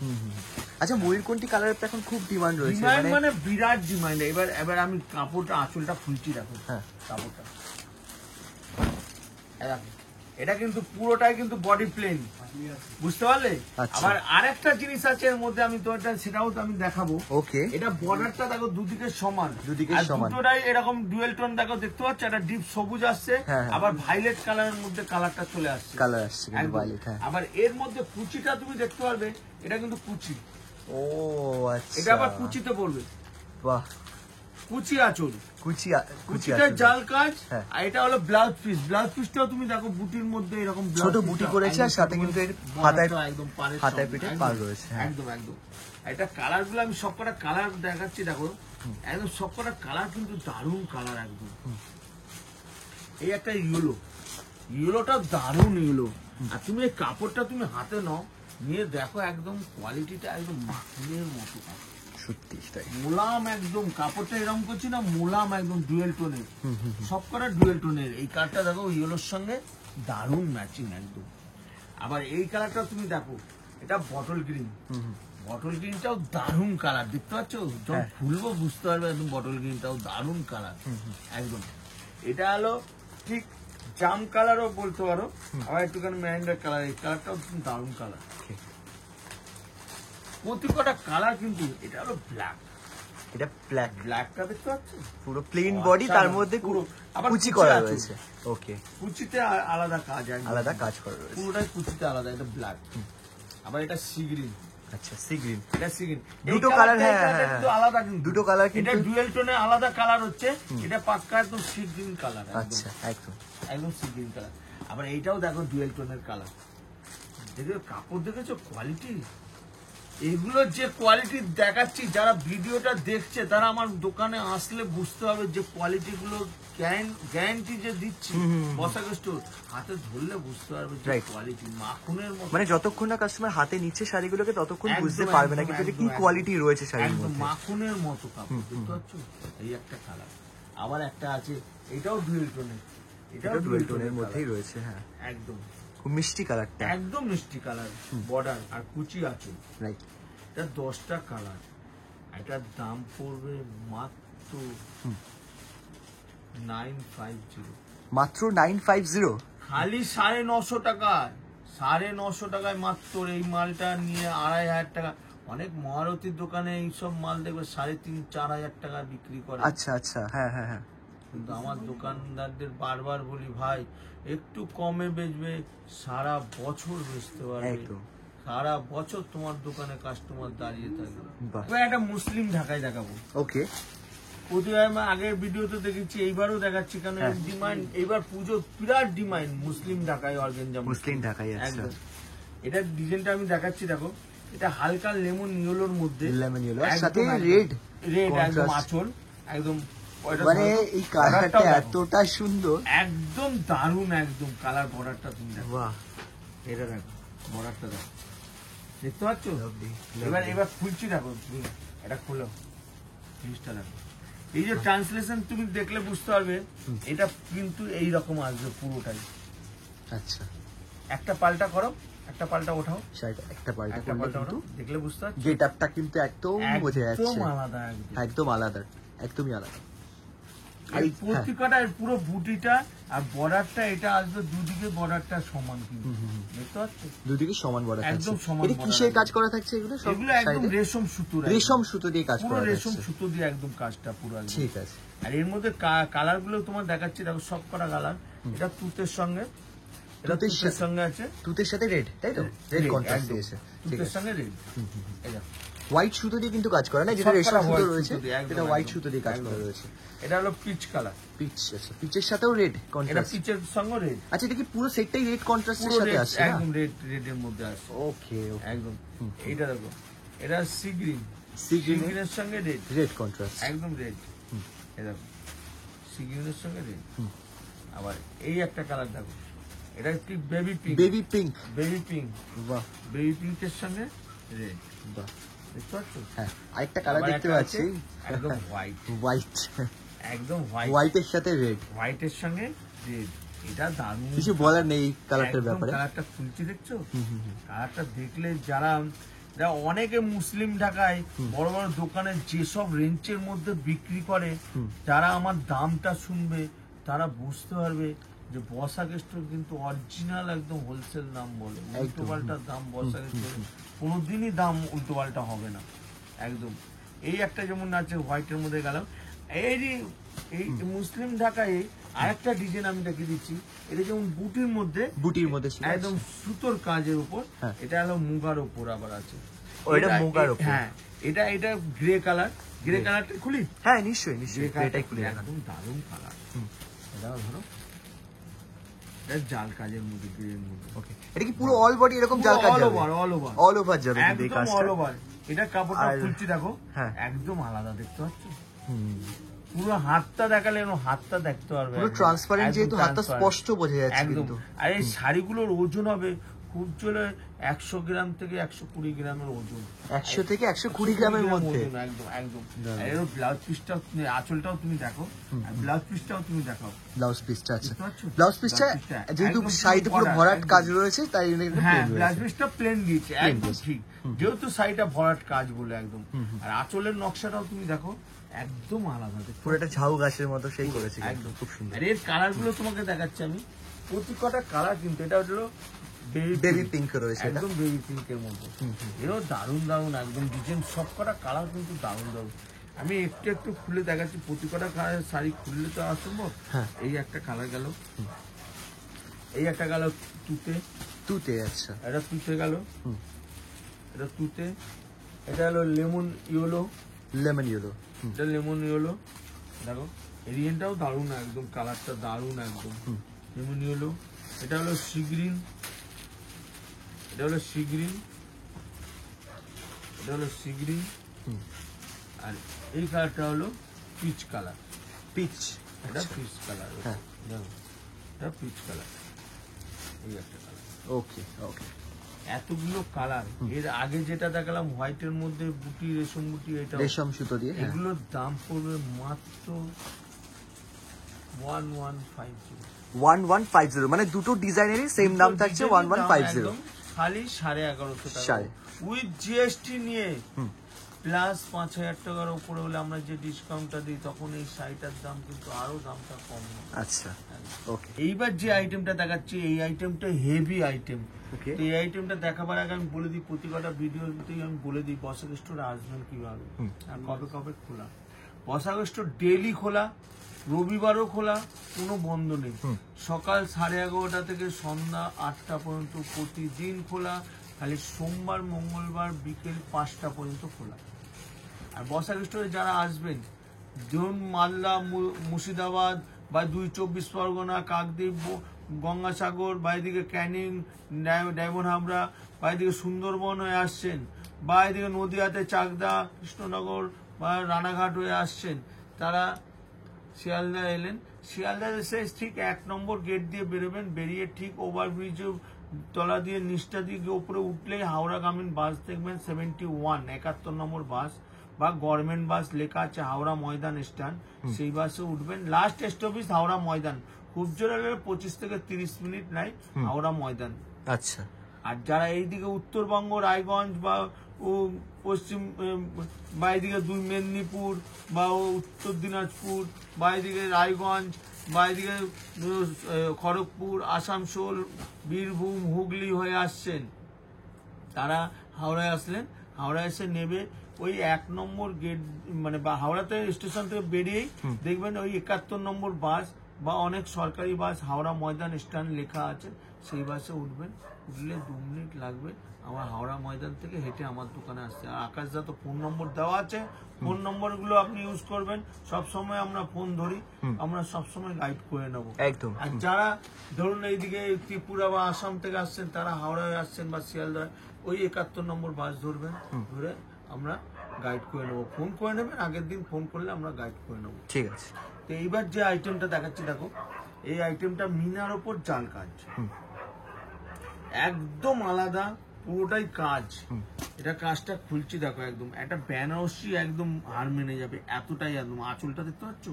আচ্ছা, ময়ূরকুন্টি কালারের এখন খুব ডিমান্ড রয়েছে, মানে বিরাট ডিমান্ড। এবার আমি কাপড়টা আঁচলটা খুলছি, দেখো কাপড়টা, এটা কিন্তু পুরোটাই কিন্তু বডি প্লেন, বুঝতে পারলে? আবার আরেকটা জিনিস আছে এর মধ্যে, আমি তো এটা সেটাও তো আমি দেখাবো। ওকে, এটা বর্ডারটা দেখো দুদিকে সমান, দুটোটাই এরকম ডুয়েল টোন দেখো, দেখতে পাচ্ছ? এটা ডিপ সবুজ আসছে, আবার ভাইলেট কালারের মধ্যে কালারটা চলে আসছে, আবার এর মধ্যে কুচিটা তুমি দেখতে পারবে, এটা কিন্তু কুচি। ও আচ্ছা, এটা আবার কুচিতে পড়বে। বাহ, কুচি আঁচল, কুচিটা জাল কাজ। আর এটা হলো ব্লাউজ পিস। ব্লাউজ পিসটাও তুমি দেখো বুটির মধ্যে এরকম ছোট বুটি করেছে, আর সাথে কিন্তু এর হাতায় পিঠে পার রয়েছে। একদম। এটা কালার গুলো আমি সবকটা কালার দেখাচ্ছি, দেখো একদম সবকটা কালার কিন্তু দারুণ কালার একদম। এই একটা ইয়েলোটা দারুণ ইয়েলো। আর তুমি এই কাপড়টা তুমি হাতে নাও, নিয়ে দেখো একদম কোয়ালিটিটা একদম মাখনের মতো, সত্যি মোলাম একদম। কাপড়টা এরকম করছি না, মোলাম একদম, ডুয়েল টোনের, সব কটা ডুয়েল টোনের। এই কালারটা দেখো ইয়েলোর সঙ্গে দারুণ ম্যাচিং একদম। আবার এই কালারটা তুমি দেখো, এটা বটল গ্রিন, বটল গ্রিনটাও দারুণ কালার, দেখতে পাচ্ছ? যখন হ্যাঁ। খুলবো বুঝতে পারবে একদম বটল গ্রিনটাও দারুণ কালার একদম। এটা হলো ঠিক জাম কালারও বলতে পারো, আবার একটুখানি ম্যান্ডার কালার, এই কালারটাও কিন্তু দারুণ কালার। প্রতি কটা কালার কিন্তু, এটা হলো ব্ল্যাক, এটা ব্ল্যাক, ব্ল্যাকটা দেখতে পাচ্ছ? পুরো প্লেন বডি, তার মধ্যে পুরো আবার কুচি কুচি করা আছে। রয়েছে। ওকে, কুচিতে আলাদা কাজ, একদম আলাদা কাজ করা রয়েছে, পুরোটাই কুচিতে আলাদা। এটা ব্ল্যাক, আবার এটা সি গ্রিন। আচ্ছা, সি গ্রিন, এটা সি গ্রিন, দুটো কালার, হ্যাঁ কিন্তু আলাদা, কিন্তু দুটো কালার, কিন্তু এটা ডুয়েল টোনে আলাদা কালার হচ্ছে, এটা পাক্কা একদম সি গ্রিন কালার। আচ্ছা, একদম একদম সি গ্রিন কালার। আবার এইটাও দেখো ডুয়েল টোনের কালার, দেখো কাপড় দেখেছো কোয়ালিটি, এগুলো যে কোয়ালিটি দেখাচ্ছি, যারা ভিডিওটা দেখছে তারা আমার দোকানে আসলে বুঝতে হবে যে কোয়ালিটি গুলো গ্যারান্টি যে দিচ্ছি। বসাক স্টোর হাতে ধরলে বুঝতে পারবে যে কোয়ালিটি মাখনের মতো, মানে যতক্ষণ না কাস্টমার হাতে নিচ্ছে শাড়িগুলোকে ততক্ষণ একদম, বুঝতে পারবে না একদম, কিন্তু এটা কি একদম, কোয়ালিটি রয়েছে শাড়ির একদম মধ্যে। মাখনের মতো কাপড়, দেখতে পাচ্ছ? এই একটা কালার, আবার একটা আছে এটাও ডুয়েল টোনের, এটাও ডুয়েল টোনের মধ্যেই রয়েছে। হ্যাঁ, একদম খুব মিষ্টি কালারটা, একদম মিষ্টি কালার, বর্ডার আর কুচি আছে। রাইট, এটা 10টা কালার, এটার দাম পড়বে মাত্র 950, মাত্র 950। খালি 950 টাকায়, 950 টাকায় মাত্র এই মালটা নিয়ে 2500 টাকা। অনেক মহারথীর দোকানে এইসব মাল দেখবে 3,500-4,000 টাকা বিক্রি করে। আচ্ছা আচ্ছা, হ্যাঁ হ্যাঁ হ্যাঁ, কিন্তু আমার দোকানদারদের বারবার বলি, ভাই একটু কমে বেচবে, সারা বছর বেচতে পারবে, একদম। সারা বছর তোমার দোকানে কাস্টমার দাঁড়িয়ে থাকবে। বাহ। এবার একটা মুসলিম ঢাকায় দেখাবো। ওকে, প্রতিবার আমি আগের ভিডিওতে দেখেছি, এইবারও দেখাচ্ছি, কারণ ডিমান্ড এইবার পুজো বিরাট ডিমান্ড মুসলিম ঢাকায় অর্গানজা, মুসলিম ঢাকাই। আচ্ছা, একদম। এটার ডিজাইনটা আমি দেখাচ্ছি, দেখো এটা হালকা লেমন ইয়েলোর মধ্যে, লেমন ইয়েলো আর সাথে রেড, রেড একদম আঁচল, একদম মানে এই কালারটা এতটা সুন্দর, একদম দারুণ, একদম কালার বর্ডারটা তুমি দেখো, বাহ, এটা দেখো বর্ডারটা দেখো, দেখতে পাচ্ছ? এবার খুলছি, দেখো তুমি এটা খোলো, জিনিসটা দেখো, এই যে ট্রান্সলেশন তুমি দেখলে বুঝতে পারবে, এটা কিন্তু এইরকম আসবে পুরোটাই। আচ্ছা, একটা পাল্টা করো, একটা পাল্টা ওঠাও, শাড়িটা একটা পাল্টা একটা করলে পাল্টা কিন্তু ওঠাও, দেখলে বুঝতে পারছো গেটআপটা কিন্তু একদম বোঝা যাচ্ছে, একদম আলাদা, একদম আলাদা, একদমই আলাদা। আর এই প্রত্যেকটা পুরো বুটিটা আর বর্ডারটা এটা আসবে দুদিকে, বর্ডারটা সমান, কিন্তু দেখতে পাচ্ছ দুদিকে সমান বর্ডার, একদম সমান এটা কিসের কাজ করা থাকছে এগুলো? সব এগুলো একদম রেশম সুতো, রেশম সুতো দিয়ে কাজ পুরো করা রেশম থাকছে। সুতো দিয়ে একদম কাজটা পুরো একদম। ঠিক আছে, আর এর মধ্যে কালার গুলো তোমার দেখাচ্ছি, দেখো সব কটা কালার, এটা তুতের সঙ্গে, এটা তুতের তুতের সঙ্গে আছে, তুতের সাথে রেড, তাই তো? রেড red, কন্ট্রাস্ট একদম। দিয়েছে, ঠিক তুতের আছে। সঙ্গে রেড, এই দেখো হোয়াইট সুতো দিয়ে কিন্তু কাজ করা না, যেটা সব রেশম কটা সুতো white রয়েছে সুতো দিয়ে, একদম, এটা হোয়াইট একদম, সুতো দিয়ে কাজ একদম। করা রয়েছে। এটা হলো পিচ কালার, পিচ, আচ্ছা, পিচের সাথেও রেড এটা কন্ট্রাস্ট। পিচের সঙ্গে রেড, আচ্ছা, এটা কি পুরো সেটটাই রেড কন্ট্রাস্টের পুরো সাথে red, আসছে না? একদম রেডের মধ্যে আছে, ওকে, একদম। এইটা দেখো, এটা সি গ্রিন, সি গ্রিন, গ্রিনের সঙ্গে রেড, রেড কন্ট্রাস্ট, একদম রেড, এই দেখো সি গ্রিনের সঙ্গে রেড। আবার এই একটা কালার দেখো, এটা কি baby pink, baby pink, baby pink, বাহ বেবি পিঙ্কের সঙ্গে রেড, বাহ, দেখতে পাচ্ছ? হ্যাঁ, আরেকটা কালার আবার দেখতে একটা পাচ্ছি, আছে, একদম হোয়াইট, হোয়াইট, একদম হোয়াইট, হোয়াইটের সাথে রেড, হোয়াইটের সঙ্গে রেড, এটা দারুণ। কিছু বলার নেই এই কালারটার একদম ব্যাপারে। কালারটা খুলছি, দেখছো কালারটা দেখলে যারা অনেকে মুসলিম ঢাকায় বড় বড় দোকানে যেসব রেঞ্জের মধ্যে বিক্রি করে, যারা আমার দামটা শুনবে তারা বুঝতে পারবে যে বসাক স্টোর কিন্তু অরিজিনাল একদম হোলসেল দাম বলে, উল্টো পাল্টা দাম বসাক স্টোর কোনোদিনই দাম উল্টো পাল্টা হবে না, একদম। এই একটা যেমন আছে হোয়াইটের মধ্যে গেলাম, এই মুসলিম ঢাকায় আরেকটা ডিজাইন আমি দেখিয়ে দিচ্ছি, এটা যেমন বুটির মধ্যে, বুটির মধ্যে ছিল, একদম সুতোর কাজের উপর, হ্যাঁ। এটা হলো মুগার উপর আবার আছে, ও, এটা মুগার উপর। হ্যাঁ, এটা গ্রে কালার, গ্রে কালারটা খুলি, হ্যাঁ নিশ্চয়ই গ্রে নিশ্চয়ই, কালারটা এটাই খুলে একদম দারুণ কালার, এটাও ধরো, এটা জাল কাজের মধ্যে, গ্রের মধ্যে। ওকে, এটা কি পুরো অল বডি এরকম জাল কাজ অল যাবে? Over, all over, all over যাবে কিন্তু এই একদম কাজটা। All over. এটা কাপড়টা আর- খুলছি, দেখো হ্যাঁ। একদম আলাদা, দেখতে পাচ্ছ? হুম, পুরো হাতটা দেখালে হাতটা দেখতে পারবে, পুরো একদম, ট্রান্সপারেন্ট, একদম যেহেতু হাতটা transparent, স্পষ্ট বোঝা যাচ্ছে একদম। কিন্তু। আর এই শাড়িগুলোর ওজন হবে খুব জোরে 100 গ্রাম থেকে 120 গ্রামের ওজন। 100 থেকে 120 গ্রামের মধ্যে ওজন, একদম একদম। এর ব্লাউজ পিসটাও, আঁচলটাও তুমি দেখো, আর ব্লাউজ পিসটাও তুমি দেখাও। ব্লাউজ পিসটা আছে, বুঝতে পারছো? ব্লাউজ পিসটা যেহেতু একদম সাইডে পুরো ভরাট, ভরাট একদম। কাজ রয়েছে তাই হ্যাঁ, ব্লাউজ পিসটা প্লেন দিয়েছে, Plain একদম দিয়েছে। ঠিক। যেহেতু সাইডটা ভরাট কাজ বলে একদম। আর আঁচলের নকশাটাও তুমি দেখো, একদম আলাদা দেখো। পুরো একটা ঝাউ গাছের মতো সেই করেছে, একদম খুব সুন্দর। আর এর কালার গুলো তোমাকে দেখাচ্ছি আমি, প্রতি কটা কালার কিন্তু, এটা হলো বেবি পিঙ্ক রয়েছে এটা, একদম বেবি পিঙ্কের মতো। এও দারুণ দারুণ একদম ডিজাইন, সব কটা কালার কিন্তু দারুণ দারুণ। আমি একটু একটু খুলে দেখাচ্ছি, প্রতি কটা কালার শাড়ি খুললে তো অসম্ভব। হ্যাঁ। এই একটা কালার গেল, এই একটা গেল তুতে, তুতে, আচ্ছা এটা তুতে গেল, এটা তুতে, এটা হলো লেমন ইয়েলো, লেমন ইয়েলো, এটা লেমন ইয়েলো। দেখো এরিয়েনটাও দারুণ একদম, কালারটা দারুণ একদম লেমন ইয়েলো। এটা হলো সি গ্রিন, এটা হলো সি গ্রিন, এটা হলো সি গ্রিন। আর এই কালারটা হলো পিচ কালার, পিচ, এটা পিচ কালার। হ্যাঁ। দেখো এটা পিচ কালার, এই একটা কালার। ওকে ওকে। এতগুলো কালার, এর আগে যেটা দেখালাম হোয়াইটের মধ্যে বুটি, রেশম বুটি, এটা রেশম সুতো দিয়ে, হ্যাঁ। এগুলোর দাম পড়বে মাত্র 1150। 1150, মানে দুটো ডিজাইনেরই সেম দাম থাকছে, 1150। একদম খালি 1150 টাকা সাড়ে। উইথ জিএসটি নিয়ে, প্লাস 5000 টাকার উপরে হলে আমরা যে ডিসকাউন্টটা দিই, তখন এই শাড়িটার দাম কিন্তু আরো দামটা কম হয়। আচ্ছা, ওকে। এইবার যে আইটেমটা দেখাচ্ছি, এই আইটেমটা হেভি আইটেম। ওকে। এই আইটেমটা দেখাবার আগে আমি বলে দিই, প্রতি কটা ভিডিওতেই আমি বলে দিই বসাক স্টোর আসবেন কিভাবে আর কবে কবে খোলা। বসাক স্টোর ডেইলি খোলা, রবিবারও খোলা, কোনো বন্ধ নেই। সকাল 11:30 থেকে সন্ধ্যা 8টা পর্যন্ত প্রতিদিন খোলা, খালি সোমবার মঙ্গলবার বিকেল 5টা পর্যন্ত খোলা। আর বসাক স্টোরে যারা আসবেন, ধরুন মালদা, মুর্শিদাবাদ বা 2 24 পরগনা, কাকদ্বীপ, গঙ্গাসাগর, বা এদিকে ক্যানিং, ডায়মন্ড হাবড়া, বা এদিকে সুন্দরবন হয়ে আসছেন, বা এদিকে নদিয়াতে চাকদা, কৃষ্ণনগর বা রানাঘাট হয়ে আসছেন, তারা শিয়ালদা এলেন, শিয়ালদা এসে ঠিক 1 নম্বর গেট দিয়ে বেরোবেন, বেরিয়ে ঠিক ওভারব্রিজ তলা দিয়ে নিচটা দিয়ে উপরে উঠলেই হাওড়াগামীন বাস দেখবেন, 71 71 নম্বর বাস বা গভর্নমেন্ট বাস লেখা আছে হাওড়া ময়দান স্ট্যান্ড, সেই বাসে উঠবেন। লাস্ট স্টপেজ হাওড়া ময়দান, খুব জোরে 25 থেকে 30 মিনিট নাই হাওড়া ময়দান। আচ্ছা। আর যারা এইদিকে উত্তরবঙ্গ, রায়গঞ্জ বা পশ্চিম বা এদিকে 2 মেদিনীপুর বা উত্তর দিনাজপুর বা এদিকে রায়গঞ্জ বা এদিকে খড়গপুর, আসানসোল, বীরভূম, হুগলি হয়ে আসছেন, তারা হাওড়ায় আসলেন, হাওড়া এসে নেবে ওই 1 নম্বর গেট, মানে বা হাওড়াতে স্টেশন থেকে বেরিয়েই দেখবেন ওই 71 নম্বর বাস বা অনেক সরকারি বাস হাওড়া ময়দান স্ট্যান্ড লেখা আছে, সেই বাসে উঠবেন। উঠলে 2 মিনিট লাগবে আমার হাওড়া ময়দান থেকে হেঁটে আমার দোকানে আসছে। আর আকাশদা তো ফোন নম্বর দেওয়া আছে, ফোন নম্বর গুলো আপনি ইউজ করবেন। সব সময় আমরা ফোন ধরি, আমরা সব সময় গাইড করে নেব একদম। আর যারা ধরুন এইদিকে ত্রিপুরা বা আসাম থেকে আসছেন, তারা হাওড়ায় আসছেন বা শিয়ালদা, ওই 71 নম্বর বাস ধরবেন, ধরে আমরা গাইড করে নেবো। ফোন করে নেবেন, আগের দিন ফোন করলে আমরা গাইড করে নেবো। ঠিক আছে। তো এইবার যে আইটেমটা দেখাচ্ছি, দেখো এই আইটেমটা মিনার ওপর জাল কাজ, একদম আলাদা, পুরোটাই কাজ। এটা কাজটা খুলছি, দেখো একদম একটা বেনারসি, একদম হার মেনে যাবে, এতটাই একদম। আঁচলটা দেখতে পাচ্ছ?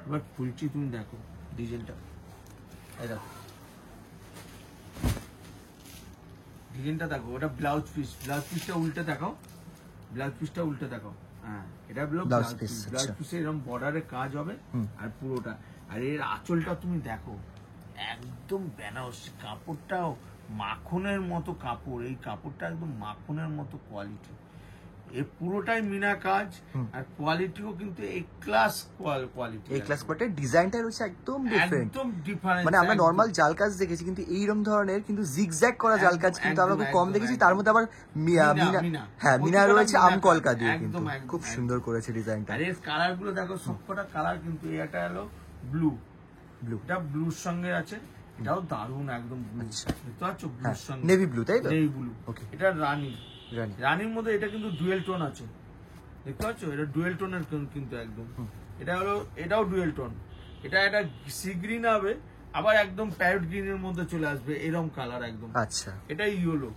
এবার খুলছি, তুমি দেখো ডিজাইনটা, এই দেখো ডিজাইনটা দেখো। ওটা ব্লাউজ পিস, ব্লাউজ পিসটা উল্টে দেখাও, ব্লাউজ পিসটা উল্টে দেখাও। হ্যাঁ, এটা হলো ব্লাউজ পিস। ব্লাউজ পিসে এরকম বর্ডারে কাজ হবে আর পুরোটা। আর এর আঁচলটা তুমি দেখো, একদম বেনারসি, কাপড়টাও মাখনের মতো কাপড়, এই কাপড়টা একদম মাখনের মতো কোয়ালিটি। এ পুরোটাই মিনা কাজ, আর কোয়ালিটিও কিন্তু এ ক্লাস কোয়ালিটি। এই ক্লাস কোয়ালিটির ডিজাইনটা রয়েছে একদম ডিফারেন্ট, একদম ডিফারেন্ট। মানে আমরা নরমাল জাল কাজ দেখেছি, কিন্তু এইরকম ধরনের কিন্তু জিগজ্যাগ করা জাল কাজ কিন্তু আমরা খুব কম দেখেছি। তার মধ্যে আবার হ্যাঁ মিনা রয়েছে আমকলকা দিয়ে, কিন্তু খুব সুন্দর করেছে ডিজাইনটা। আর এর কালার গুলো দেখো, সবকটা কালার কিন্তু, এটা হলো ব্লু, এটা ব্লুর সঙ্গে আছে, এটাও দারুণ একদম ব্লু, বুঝতে পারছো? ব্লুর সঙ্গে নেভি ব্লু, তাই তো? Navy blue. এটা রানী, রানী, রানীর মধ্যে এটা কিন্তু ডুয়েল টোন আছে, দেখতে পাচ্ছ? এটা ডুয়েল টোনের কিন্তু একদম, এটা হলো, এটাও ডুয়েল টোন। এটা একটা সি গ্রিন হবে আবার একদম প্যারট গ্রিনের মধ্যে চলে আসবে এরকম কালার একদম। আচ্ছা, এটাই ইয়েলো,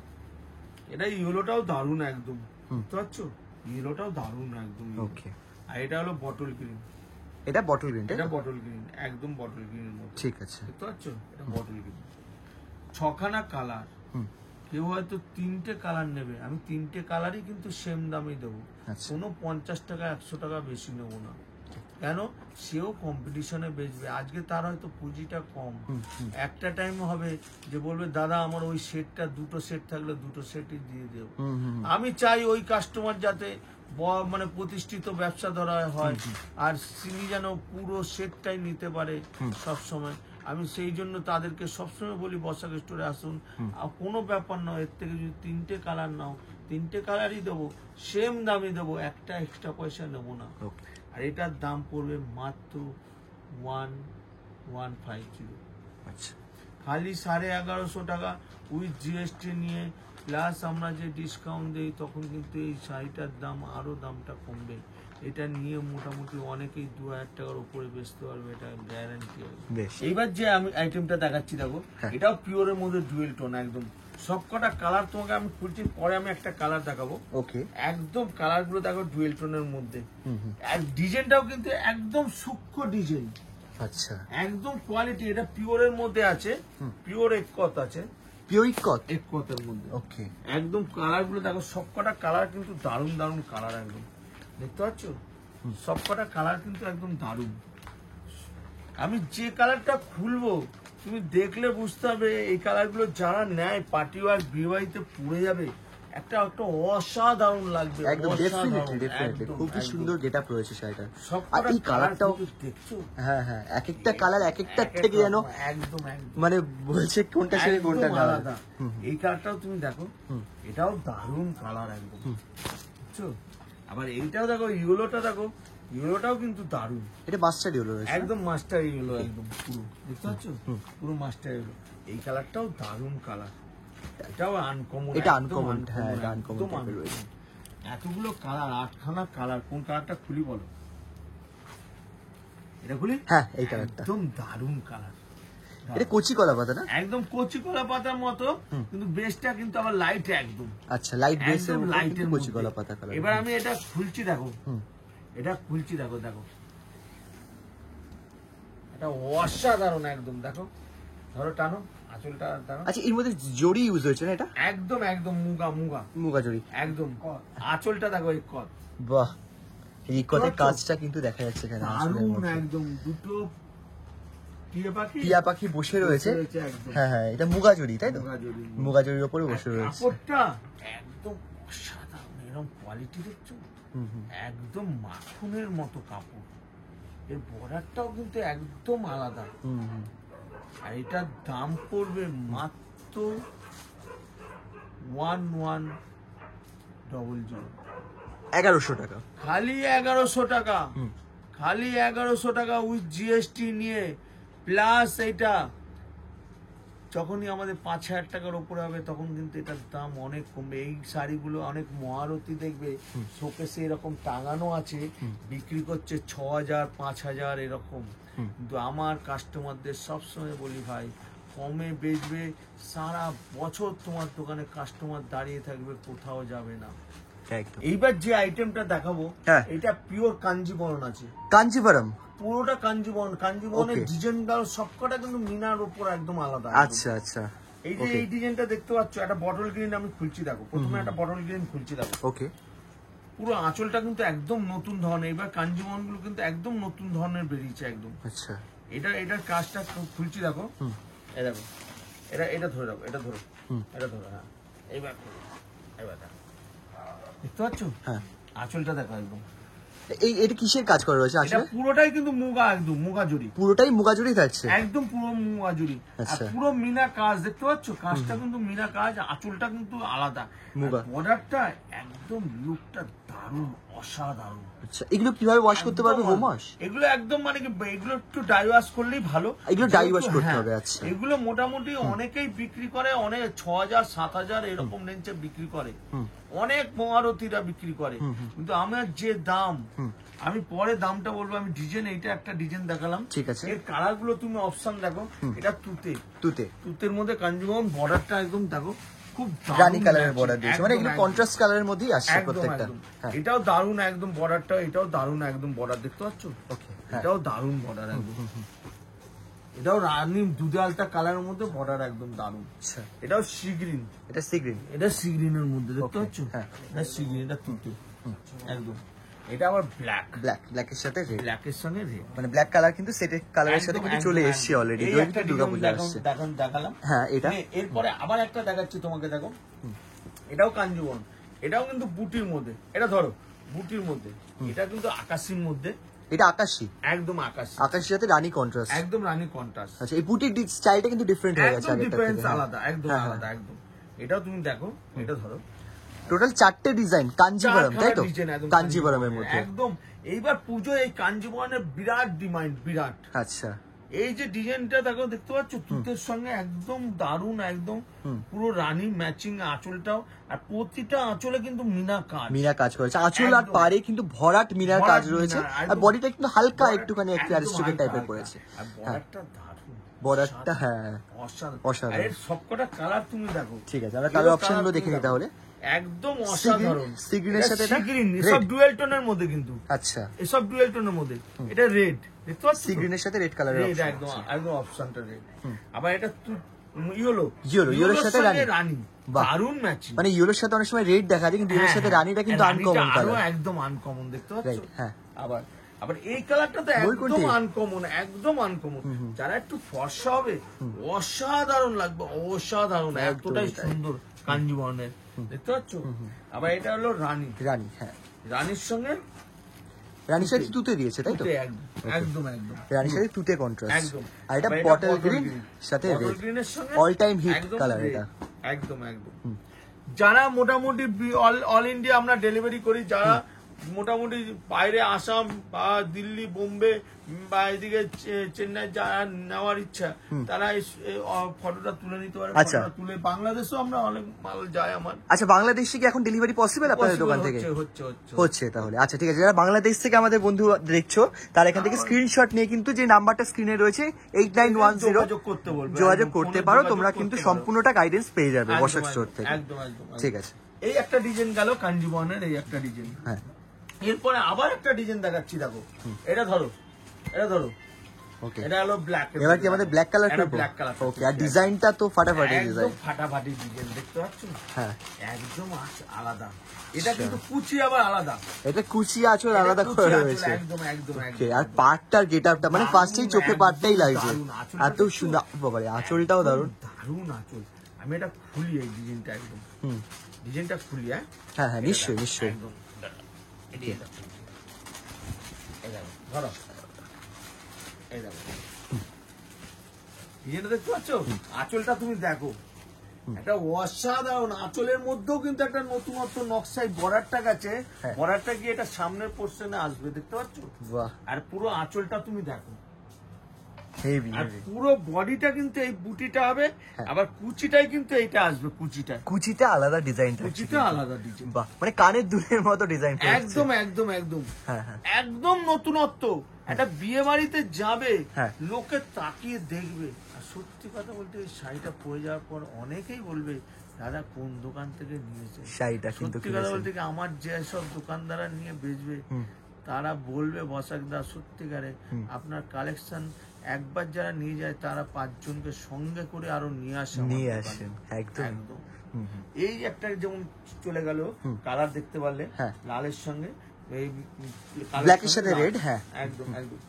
এটা ইয়েলোটাও দারুণ একদম, বুঝতে পারছো? ইয়েলোটাও দারুণ একদম। ওকে, আর এটা হলো বটল গ্রিন, এটা বটল গ্রিন, এটা বটল গ্রিন, একদম বটল গ্রিনের মধ্যে, ঠিক আছে। বুঝতে পারছো? এটা বটল গ্রিন, 6খানা কালার। কেউ হয়তো 3টে কালার নেবে, আমি 3টে কালারই কিন্তু সেম দামে দেবো, আচ্ছা। কোনো 50 টাকা 100 টাকা বেশি নেবো না। কেন? সেও কম্পিটিশনে বেচবে, আজকে তার হয়তো পুঁজিটা কম, একটা টাইম হবে যে বলবে দাদা আমার ওই সেটটা, 2টো সেট থাকলে 2টো সেটই দিয়ে দেবো। আমি চাই ওই কাস্টমার যাতে মানে প্রতিষ্ঠিত ব্যবসা ধরা হয়, আর তিনি যেন পুরো সেটটাই নিতে পারে সব সময়। আমি সেই জন্য তাদেরকে সবসময় বলি বসাক স্টোরে আসুন, আর কোনো ব্যাপার নয়, এর থেকে যদি 3টে কালার নাও 3টে কালারই দেবো, সেম দামে দেবো, একটা এক্সট্রা পয়সা নেবো না। আর এটার দাম পড়বে মাত্র 1150, আচ্ছা, খালি 1150 টাকা উইথ জিএসটি নিয়ে, প্লাস আমরা যে ডিসকাউন্ট দিই, তখন কিন্তু এই শাড়িটার দাম আরো দামটা কমবে। এটা নিয়ে মোটামুটি অনেকেই 2000 টাকার উপরে বেচতে পারবে, এটা গ্যারান্টি আছে। এইবার যে আমি আইটেমটা দেখাচ্ছি দেখো, এটাও পিওরের মধ্যে ডুয়েল টোন একদম, সবকটা কালার তোমাকে আমি খুলছি, পরে আমি একটা কালার দেখাবো। ওকে, একদম কালার গুলো দেখো ডুয়েল টোনের মধ্যে, ডিজাইনটাও কিন্তু একদম সূক্ষ্ম ডিজাইন, আচ্ছা, একদম কোয়ালিটি। এটা পিওরের মধ্যে আছে, পিওর একত আছে, পিওর ইকত, একতের মধ্যে। ওকে, একদম কালার গুলো দেখো, সবকটা কালার কিন্তু দারুণ দারুণ কালার, একদম দেখতে পাচ্ছ, সবকটা কালার কিন্তু একদম দারুণ। আমি যে কালারটা খুলবো তুমি দেখলে বুঝতে হবে, এই কালারগুলো যারা নেয় পার্টি ওয়ার বিবাহিতে পরে যাবে, একটা অসাধারণ লাগবে, একদম ডেফিনেটলি ডেফিনেটলি খুবই সুন্দর গেটআপ রয়েছে শাড়িটার। আর সবকটা এই কালারটাও দেখছো, হ্যাঁ হ্যাঁ, এক একটা কালার এক একটা থেকে যেন একদম একদম মানে বলছে কোনটা ছেড়ে কোনটা একদম না। আলাদা। এই কালারটাও তুমি দেখো, এটাও দারুণ কালার একদম, বুঝছো? আবার এইটাও দেখো, ইয়েলোটা দেখো, ইয়েলোটাও কিন্তু দারুণ, এটা মাস্টার ইয়েলো রয়েছে, একদম মাস্টার ইয়েলো, একদম পুরো, দেখতে পাচ্ছ, পুরো মাস্টার ইয়েলো। এই কালারটাও দারুণ কালার, এটাও আনকমন, এটা আনকমন, হ্যাঁ এটা আনকমন টাইপের রয়েছে। এতগুলো কালার, 8খানা কালার, কোন কালারটা খুলি বলো? এটা খুলি, হ্যাঁ এই কালারটা একদম দারুণ কালার, এটা কচি কলা পাতা না? একদম কচি কলা পাতার মতো, কিন্তু বেসটা কিন্তু আবার লাইট একদম, আচ্ছা, লাইট বেসের একদম মধ্যে লাইটের কচি কলা পাতা কালার। এবার আমি এটা খুলছি দেখো, এটা খুলছি দেখো, দেখো এটা অসাধারণ একদম, দেখো ধরো টানো আঁচলটা টানো, আচ্ছা, এর মধ্যে জড়ি ইউজ হয়েছে না? এটা একদম একদম মুগা মুগা মুগা জড়ি, একদম। আঁচলটা দেখো, এই কত বাহ, এই কতের কাজটা কিন্তু দেখা যাচ্ছে এখানে দারুণ একদম, দুটো টিয়া পাখি বসে রয়েছে, একদম, হ্যাঁ হ্যাঁ, এটা মুগা জড়ি তাই তো? মুগা জড়ি, মুগা জড়ির উপরে বসে রয়েছে। কাপড়টা একদম অসাধারণ, এরকম কোয়ালিটি দেখছো, একদম মাখনের মতো কাপড়, এর বর্ডারটাও কিন্তু একদম আলাদা। আর এটার দাম পড়বে মাত্র 1100, 1100 টাকা, খালি 1100 টাকা, খালি 1100 টাকা উইথ জিএসটি নিয়ে, প্লাস এইটা যখনই আমাদের 5000 টাকার উপরে হবে তখন কিন্তু এটার দাম অনেক কমবে। এই শাড়িগুলো অনেক মহারতী দেখবে শোকেসে এরকম টাঙানো আছে, বিক্রি করছে 6000 5000 এরকম, কিন্তু আমার কাস্টমারদের সবসময় বলি ভাই কমে বেচবে, সারা বছর তোমার দোকানে কাস্টমার দাঁড়িয়ে থাকবে, কোথাও যাবে না। এইবার যে আইটেমটা দেখাবো, এটা পিওর কাঞ্জিবরম আছে, কাঞ্জিভারম পুরোটা কাঞ্জিবরম, কাঞ্জিবরমের ডিজাইনগুলো সবকটা কিন্তু মিনার উপর একদম আলাদা। আচ্ছা আচ্ছা, এই যে এই ডিজাইনটা দেখতে পাচ্ছ, একটা বটল গ্রিন আমি খুলছি দেখো, প্রথমে একটা বটল গ্রিন খুলছি দেখো, ওকে, পুরো আঁচলটা কিন্তু একদম নতুন ধরনের, এবার কাঞ্জিবরম গুলো কিন্তু একদম নতুন ধরনের বেরিয়েছে একদম। আচ্ছা, এটার কাজটা খুলছি দেখো, এই দেখো, এটা ধরে রাখো, এটা ধরো, এটা ধরো, হ্যাঁ এইবার দেখো, দেখতে পাচ্ছ, হ্যাঁ আঁচলটা দেখো একদম। এটা কিসের কাজ করা রয়েছে? এটা পুরোটাই কিন্তু মুগা, একদম মুগা জড়ি, পুরোটাই মুগা জড়ি থাকছে, একদম পুরো মুগা জড়ি, আর পুরো মিনা কাজ, দেখতে পাচ্ছ কাজটা কিন্তু মিনা কাজ, আঁচলটা কিন্তু আলাদা, মুগা বর্ডারটা একদম লুকটা দারুণ অসাধারণ। আচ্ছা, এগুলো কিভাবে ওয়াশ করতে পারবে? Home wash? এগুলো একদম মানে কি এগুলো একটু ডাই ওয়াশ করলেই ভালো। এগুলো ডাই ওয়াশ করতে হ্যাঁ, হবে? আচ্ছা, এগুলো মোটামুটি অনেকেই বিক্রি করে, অনেক 6000 7000 এরকম রেঞ্জে বিক্রি করে, অনেক মহারথীরা বিক্রি করে। কিন্তু আমার যে দাম, আমি পরে দামটা বলবো। আমি ডিজাইন, এইটা একটা ডিজাইন দেখালাম, ঠিক আছে। এর কালার গুলো তুমি অপশন দেখো। এটা তুতে, তুতে, তুতের মধ্যে কাঞ্জিবরম, বর্ডারটা একদম দেখো খুব রানী কালারের বর্ডার দিয়েছে, মানে এগুলো কন্ট্রাস্ট কালারের মধ্যেই আসছে প্রত্যেকটা। হ্যাঁ, এটাও দারুণ একদম বর্ডারটা, এটাও দারুণ একদম বর্ডার, দেখতে পাচ্ছ? ওকে, এটাও দারুণ বর্ডার একদম। এটাও রানী দুধে আলতা কালারের মধ্যে বর্ডার একদম দারুণ। আচ্ছা, এটাও সি গ্রিন, এটা সি গ্রিন, এটা সি গ্রিনের মধ্যে, দেখতে পাচ্ছ? হ্যাঁ, এটা সি গ্রিন, এটা তুতে একদম। এটা আবার ব্ল্যাক, ব্ল্যাকের সাথে রেড, ব্ল্যাকের সঙ্গে রেড, মানে ব্ল্যাক কালার কিন্তু সেটের কালারের সাথে কিন্তু চলে এসেছে অলরেডি। এই একটা দুর্গাপূজা আসছে, দেখালাম। হ্যাঁ, এটা এরপরে আবার একটা দেখাচ্ছি তোমাকে, দেখো। এটাও কাঞ্জিবরম, এটাও কিন্তু বুটির মধ্যে। এটা ধরো বুটির মধ্যে, এটা কিন্তু আকাশির মধ্যে। এটা আকাশী, একদম আকাশি, আকাশীর সাথে রানী কন্ট্রাস্ট, একদম রানী কন্ট্রাস্ট। আচ্ছা, এই বুটির স্টাইলটা কিন্তু ডিফারেন্ট হয়ে গেছে একদম আগেরটা ডিফারেন্স থেকে। আলাদা, একদম হ্যাঁ, আলাদা একদম। এটাও তুমি দেখো, এটা ধরো টোটাল 4টে ডিজাইন কাঞ্জিবরম, তাই তো? ডিজাইন একদম কাঞ্জিবরমের মধ্যে একদম। এইবার পুজো এই কাঞ্জিবরমের বিরাট ডিমান্ড, বিরাট। আচ্ছা, এই যে ডিজাইনটা দেখো, দেখতে পাচ্ছ? তুতের সঙ্গে একদম দারুণ, একদম পুরো রানী ম্যাচিং আঁচলটাও, আর প্রতিটা আঁচলে কিন্তু মিনা কাজ, মিনা কাজ করেছে আঁচল আর একদম। পারে কিন্তু ভরাট মিনার ভরাট কাজ রয়েছে, মিনা, আর একদম। বডিটা কিন্তু হালকা একটুখানি একটু একদম অ্যারিস্টোক্রেট হালকা, টাইপের হালকা। করেছে। আর বর্ডারটা দারুণ, বর্ডারটা হ্যাঁ অসাধারণ। অসাধারণ। আর এর সবকটা কালার তুমি দেখো। ঠিক আছে, আমরা কালার অপশন গুলো দেখে নিই তাহলে। একদম অসাধারণ। সি গ্রিনের সাথে সি গ্রিন, এসব ডুয়েল টোনের মধ্যে কিন্তু, আচ্ছা, এসব ডুয়েল টোনের মধ্যে। এটা রেড, দেখতে পাচ্ছ? সি গ্রিনের সাথে রেড কালারের রেড অপশন, একদম, একদম অপশনটা রেড। আবার এটা ইয়েলো, ইয়েলোর সাথে রানী। বাহ, দারুণ ম্যাচিং। মানে ইয়েলোর সাথে অনেক সময় রেড দেখা যায়, কিন্তু ইয়েলোর সাথে রানীটা কিন্তু আনকমন আরো কালার, একদম আনকমন, দেখতে পাচ্ছ? রাইট, হ্যাঁ। আবার আবার এই কালারটা তো বৈকুণ্ঠী। একদম আনকমন, একদম আনকমন। যারা একটু ফর্সা হবে, অসাধারণ লাগবে, অসাধারণ, এতটাই সুন্দর কাঞ্জিবরমের, দেখতে পাচ্ছ? আবার এটা হলো রানী, রানী, হ্যাঁ, রানীর সঙ্গে রানীর সাথে তুতে দিয়েছে, তাই তো? তুতে, একদম একদম একদম রানীর সাথে তুতে কন্ট্রাস্ট, একদম। আর এটা আবার বটল bottle গ্রিন green, সাথে bottle রেড, green এর সঙ্গে অল টাইম হিট একদম কালার red, এটা। একদম একদম। যারা মোটামুটি অল ইন্ডিয়া আমরা ডেলিভারি করি, যারা মোটামুটি বাইরে আসাম বা দিল্লি বোম্বে বা এদিকে চেন্নাই যারা নেওয়ার ইচ্ছা, তারা এই ফটোটা তুলে নিতে পারে। আচ্ছা। ফটোটা তুলে বাংলাদেশেও আমরা অনেক মাল যায় আমার। আচ্ছা, বাংলাদেশে কি এখন ডেলিভারি পসিবল আপনাদের দোকান থেকে? হচ্ছে হচ্ছে তাহলে। আচ্ছা, ঠিক আছে, যারা বাংলাদেশ থেকে আমাদের বন্ধু দেখছো, তারা এখান থেকে স্ক্রিনশট নিয়ে কিন্তু যে নাম্বারটা স্ক্রিনে রয়েছে 8910 যোগাযোগ করতে বলবে, যোগাযোগ একদম করতে ফোনে পারো, যোগাযোগ তোমরা করতে কিন্তু পারো। সম্পূর্ণটা গাইডেন্স পেয়ে যাবে একদম, বসাক স্টোর থেকে। একদম একদম একদম। ঠিক আছে, এই একটা ডিজাইন গেল কাঞ্জিবরমের, এই একটা ডিজাইন। হ্যাঁ, এরপরে আবার একটা ডিজাইন দেখাচ্ছি, দেখো। এটা ধরো, এটা ধরো, ওকে। এটা হলো ব্ল্যাক। এবার কি আমাদের ব্ল্যাক কালার করব? Black colour. ওকে, আর ডিজাইনটা তো ফাটাফাটি একদম ডিজাইন, ফাটাফাটি ডিজাইন, দেখতে পাচ্ছ? হ্যাঁ, একদম আলাদা। এটা কিন্তু কুচি আবার আলাদা, এটা কুচি আঁচল আলাদা কুচি করে আঁচল, রয়েছে। একদম একদম ওকে, একদম। আর পাটটার গেটআপটা মানে দারুণ, ফার্স্টেই চোখে একদম পাটটাই লাগছে, দারুণ, আঁচলটা এত দেখছো? সুন্দর। বাবারে, আঁচলটাও দারুণ। দারুণ আঁচল। আমি এটা খুলি, এই ডিজাইনটা একদম, ডিজাইনটা খুলি। হ্যাঁ হ্যাঁ হ্যাঁ, নিশ্চয়ই নিশ্চয়ই। একদম। এই দেখো, ধরো, এই দেখো ডিজাইনটা দেখতে পাচ্ছ? আঁচলটা তুমি দেখো, একটা অসাধারণ। আঁচলের মধ্যেও কিন্তু একটা নতুনত্ব নকশায় বর্ডারটা গেছে, হ্যাঁ। বর্ডারটা গিয়ে এটা সামনের পোর্শনে আসবে, দেখতে পাচ্ছ? বাহ, আর পুরো আঁচলটা তুমি দেখো, হেভি আর হেভি। পুরো বডিটা কিন্তু এই বুটিটা হবে, হ্যাঁ। আবার কুচিটাই কিন্তু এইটা আসবে, কুচিটা, কুচিটা আলাদা ডিজাইন, কুচিটা আলাদা ডিজাইন। বাহ, মানে কানের দুলের মতো ডিজাইন। একদম একদম একদম হ্যাঁ হ্যাঁ, একদম নতুনত্ব। একটা বিয়ে বাড়িতে যাবে, হ্যাঁ। লোকে তাকিয়ে দেখবে। আর সত্যি কথা বলতে, এই শাড়িটা পরে যাওয়ার পর অনেকেই বলবে, দাদা কোন দোকান থেকে নিয়েছে শাড়িটা কিন্তু সত্যি কথা বলতে কি, আমার যেসব দোকানদাররা নিয়ে বেচবে, তারা বলবে বসাকদা সত্যিকারে আপনার কালেকশন একবার যারা নিয়ে যায়, তারা 5 জনকে সঙ্গে করে আরো নিয়ে আসে আমার নিয়ে দোকানে। আসেন, একদম। একদম। এই একটা যেমন চলে গেল, কালার দেখতে পারলে, হ্যাঁ। লালের সঙ্গে এই ব্ল্যাকের সাথে রেড, হ্যাঁ, একদম একদম।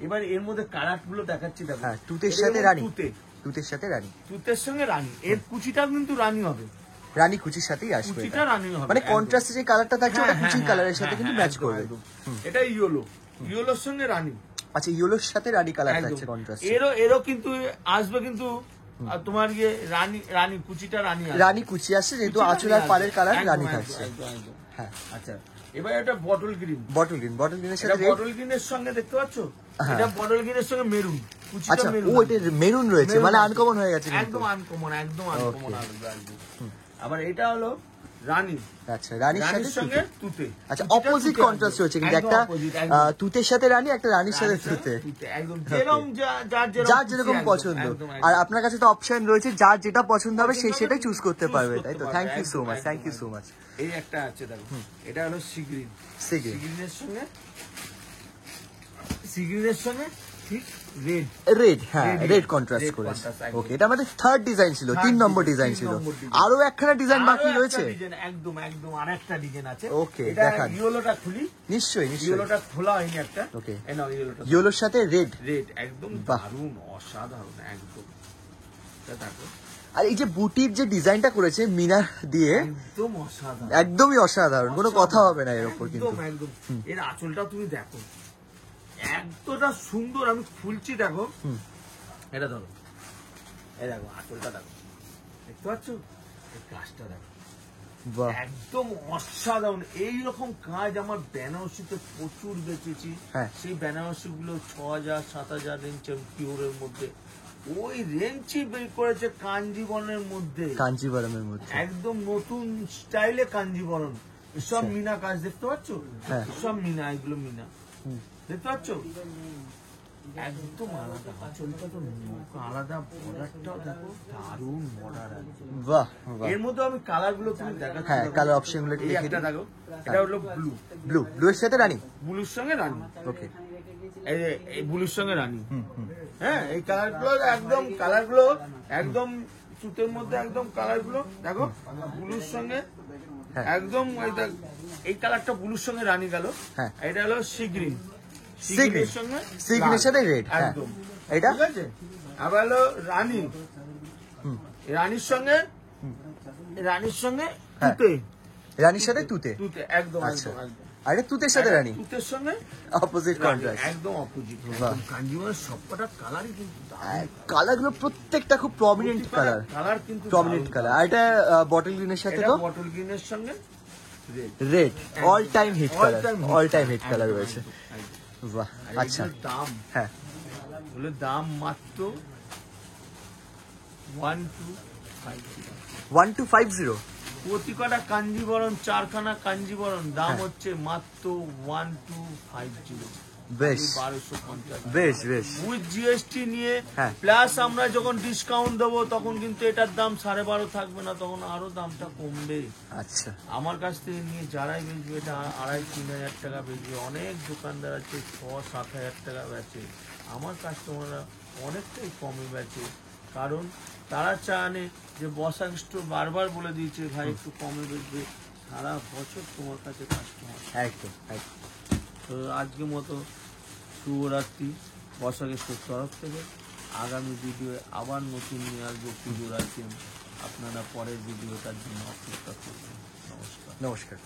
এবার এর মধ্যে কালার গুলো দেখাচ্ছি, দেখো। হ্যাঁ, তুতের এটা সাথে যেমন রানী, তুতে, তুতের সাথে রানী, তুতের সঙ্গে রানী। এর কুচিটা কিন্তু রানী হবে, রানী কুচির সাথেই আসবে কুচিটা এটা। রানী হবে, মানে একদম। কন্ট্রাস্টে যে কালারটা থাকছে ওটা হ্যাঁ, কুচির হ্যাঁ, কালারের সাথে হ্যাঁ, কিন্তু হ্যাঁ, ম্যাচ একদম, করবে। একদম। এটা ইয়েলো, ইয়েলোর সঙ্গে রানী। আচ্ছা, ইয়েলোর সাথে রানী কালার একদম। থাকছে কন্ট্রাস্ট। এরও কিন্তু আসবে, কিন্তু আর তোমার ইয়ে রানী, রানী কুচিটা রানী আসবে। রানী কুচি আসছে, যেহেতু কুচিটা আঁচল আর রানী পাড়ের আসবে। কালার একদম, রানী একদম, থাকছে। একদম, একদম। হ্যাঁ আচ্ছা, এবার এটা বটল গ্রিন। বটল গ্রিনের এটা সাথে red। বটল গ্রিনের সঙ্গে দেখতে পাচ্ছ, হ্যাঁ। এটা বটল গ্রিনের সঙ্গে মেরুন, কুচিটা আচ্ছা, মেরুন। ও এটা মেরুন রয়েছে, মানে আনকমন হয়ে গেছে কিন্তু। একদম আনকমন, একদম আনকমন Okay. আসবে। আবার এটা হলো রানী, আচ্ছা, রানীর রানীর সাথে সঙ্গে তুতে। তুতে। আচ্ছা, তুতেটা অপোজিট তুতে কন্ট্রাস্ট আসবে। রয়েছে কিন্তু, একদম একটা opposite, একদম। তুতের সাথে রানী, একটা রানীর সাথে তুতে। একদম যেরকম যার যার যেরকম খুশি, পছন্দ। একদম, একদম। আর আপনার কাছে তো অপশন রয়েছে, যার যেটা পছন্দ হবে সে পছন্দ সেটাই হবে, চুজ করতে choose পারবে, করতে তাই তো? পারবে, থ্যাংক ইউ সো একদম, মাচ, একদম, থ্যাংক ইউ সো একদম। মাচ। এই একটা আছে দেখো, এটা হলো সিগ্রিন। সিগ্রিন, সিগ্রিনের সঙ্গে, সিগ্রিনের সঙ্গে ঠিক রেড। রেড, হ্যাঁ Red, রেড কন্ট্রাস্ট red করেছে। contrast, একদম। ওকে, এটা আমাদের থার্ড ডিজাইন ছিল, Third 3 নম্বর design, ডিজাইন তিন ছিল। নম্বর design। আরো একখানা ডিজাইন আরো বাকি একটা রয়েছে। ডিজাইন, একদম একদম আরেকটা ডিজাইন আছে। Okay, এটা দেখান। ইয়েলোটা খুলি, নিশ্চয়ই নিশ্চয়ই। ইয়েলোটা খোলা হয়নি একটা। Okay. এই নাও ইয়েলোটা। ইয়েলোর সাথে রেড। রেড একদম বাহ। দারুণ, অসাধারণ একদম। এটা দেখো, আর এই যে বুটির যে ডিজাইনটা করেছে মিনা দিয়ে, একদম অসাধারণ, একদমই অসাধারণ, কোনো কথা হবে না এর উপর কিন্তু। একদম একদম। এর আঁচলটা তুমি দেখো, এতটা সুন্দর। আমি খুলছি, দেখো এটা ধরো, এই দেখো আঁচলটা দেখো, দেখতে পাচ্ছ? এই কাজটা দেখো, বাহ, একদম অসাধারণ। এইরকম কাজ আমার বেনারসিতে প্রচুর বেচেছি। হ্যাঁ। সেই বেনারসি গুলো 6,000 7,000 রেঞ্জ পিওরের মধ্যে, ওই রেঞ্জই বের করেছে কাঞ্জিবরণের মধ্যে, কাঞ্জিভারমের মধ্যে। একদম নতুন স্টাইলে কাঞ্জিবরণ। সব আচ্ছা। মিনা কাজ দেখতে পাচ্ছ? হ্যাঁ। সব মিনা, এগুলো মিনা হুম। দেখতে পাচ্ছ? একদম আলাদা, আঁচলটা তো আলাদা, বর্ডারটাও দেখো দারুণ বর্ডার একদম। বাহ বাহ। এর মধ্যে আমি কালার গুলো তুমি দেখাচ্ছি, হ্যাঁ, দেখো। কালার অপশন গুলো একটু এই দেখিয়ে একটা দিন। দেখো, এটা হলো ব্লু, ব্লু এর সাথে রানী। ব্লুর সঙ্গে রানী। ওকে। এই যে এই ব্লুর সঙ্গে রানী। হুম হুম। হ্যাঁ, এই কালার গুলো একদম, কালার গুলো একদম সুতের মধ্যে, একদম কালার গুলো দেখো, ব্লুর সঙ্গে হ্যাঁ। একদম। এই কালারটা ব্লুর সঙ্গে রানী গেল। হ্যাঁ। এটা হলো সিগ্রিন, সিগ্রিন, সঙ্গে সিগ্রিনের লাল। সাথে রেড। হ্যাঁ, একদম, এটা ঠিক আছে। আবার হলো রানী, হুম। রানীর সঙ্গে, রানীর সঙ্গে হ্যাঁ। তুতে, রানীর সাথে তুতে। তুতে একদম, আচ্ছা। একদম একদম। আর এটা তুতের সাথে রানী, তুতের সঙ্গে অপোজিট রানী, কন্ট্রাস্ট। একদম অপোজিট। বাহ। কাঞ্জিবরমের সবকটা কালারই কিন্তু কালার গুলো প্রত্যেকটা খুব প্রমিনেন্ট কালার, কালার কিন্তু প্রমিনেন্ট কালার। আর এটা বটল গ্রিনের সাথে এটা তো বটল গ্রিনের সঙ্গে red, red, all time hit All colour, time hit all time color, hit colour একদম, রয়েছে। একদম। বাহ, আর আচ্ছা, এগুলোর দাম হ্যাঁ হলো দাম মাত্র 1250। 1250। প্রতি কটা কাঞ্জিবরণ, 4খানা কাঞ্জিবরণ দাম হ্যাঁ। হচ্ছে মাত্র 1250। বেশ 1250 বেশ বেশ। উইথ জিএসটি নিয়ে, হ্যাঁ। প্লাস আমরা যখন ডিসকাউন্ট দেবো তখন কিন্তু এটার দাম 12.5 থাকবে না, তখন আরো দামটা কমবে। আচ্ছা, আমার কাছ থেকে নিয়ে যারাই বেচবে এটা 2,500-3,000 টাকা বেচবে। অনেক দোকানদার আছে 6,000-7,000 টাকা বেচে। আমার কাস্টমাররা অনেকটাই কমে বেচে, কারণ তারা জানে যে বসাক স্টোর বারবার বলে দিয়েছে ভাই একটু কমে বেচবে, সারা বছর তোমার কাছে কাস্টমার। একদম একদম। তো আজকের মতো শুভরাত্রি বসাক স্টোর তরফ থেকে। আগামী ভিডিও আবার নতুন নিয়ে আসবো পুজোর আইটেম। আপনারা পরের ভিডিওটার জন্য অপেক্ষা করবেন। নমস্কার। নমস্কার।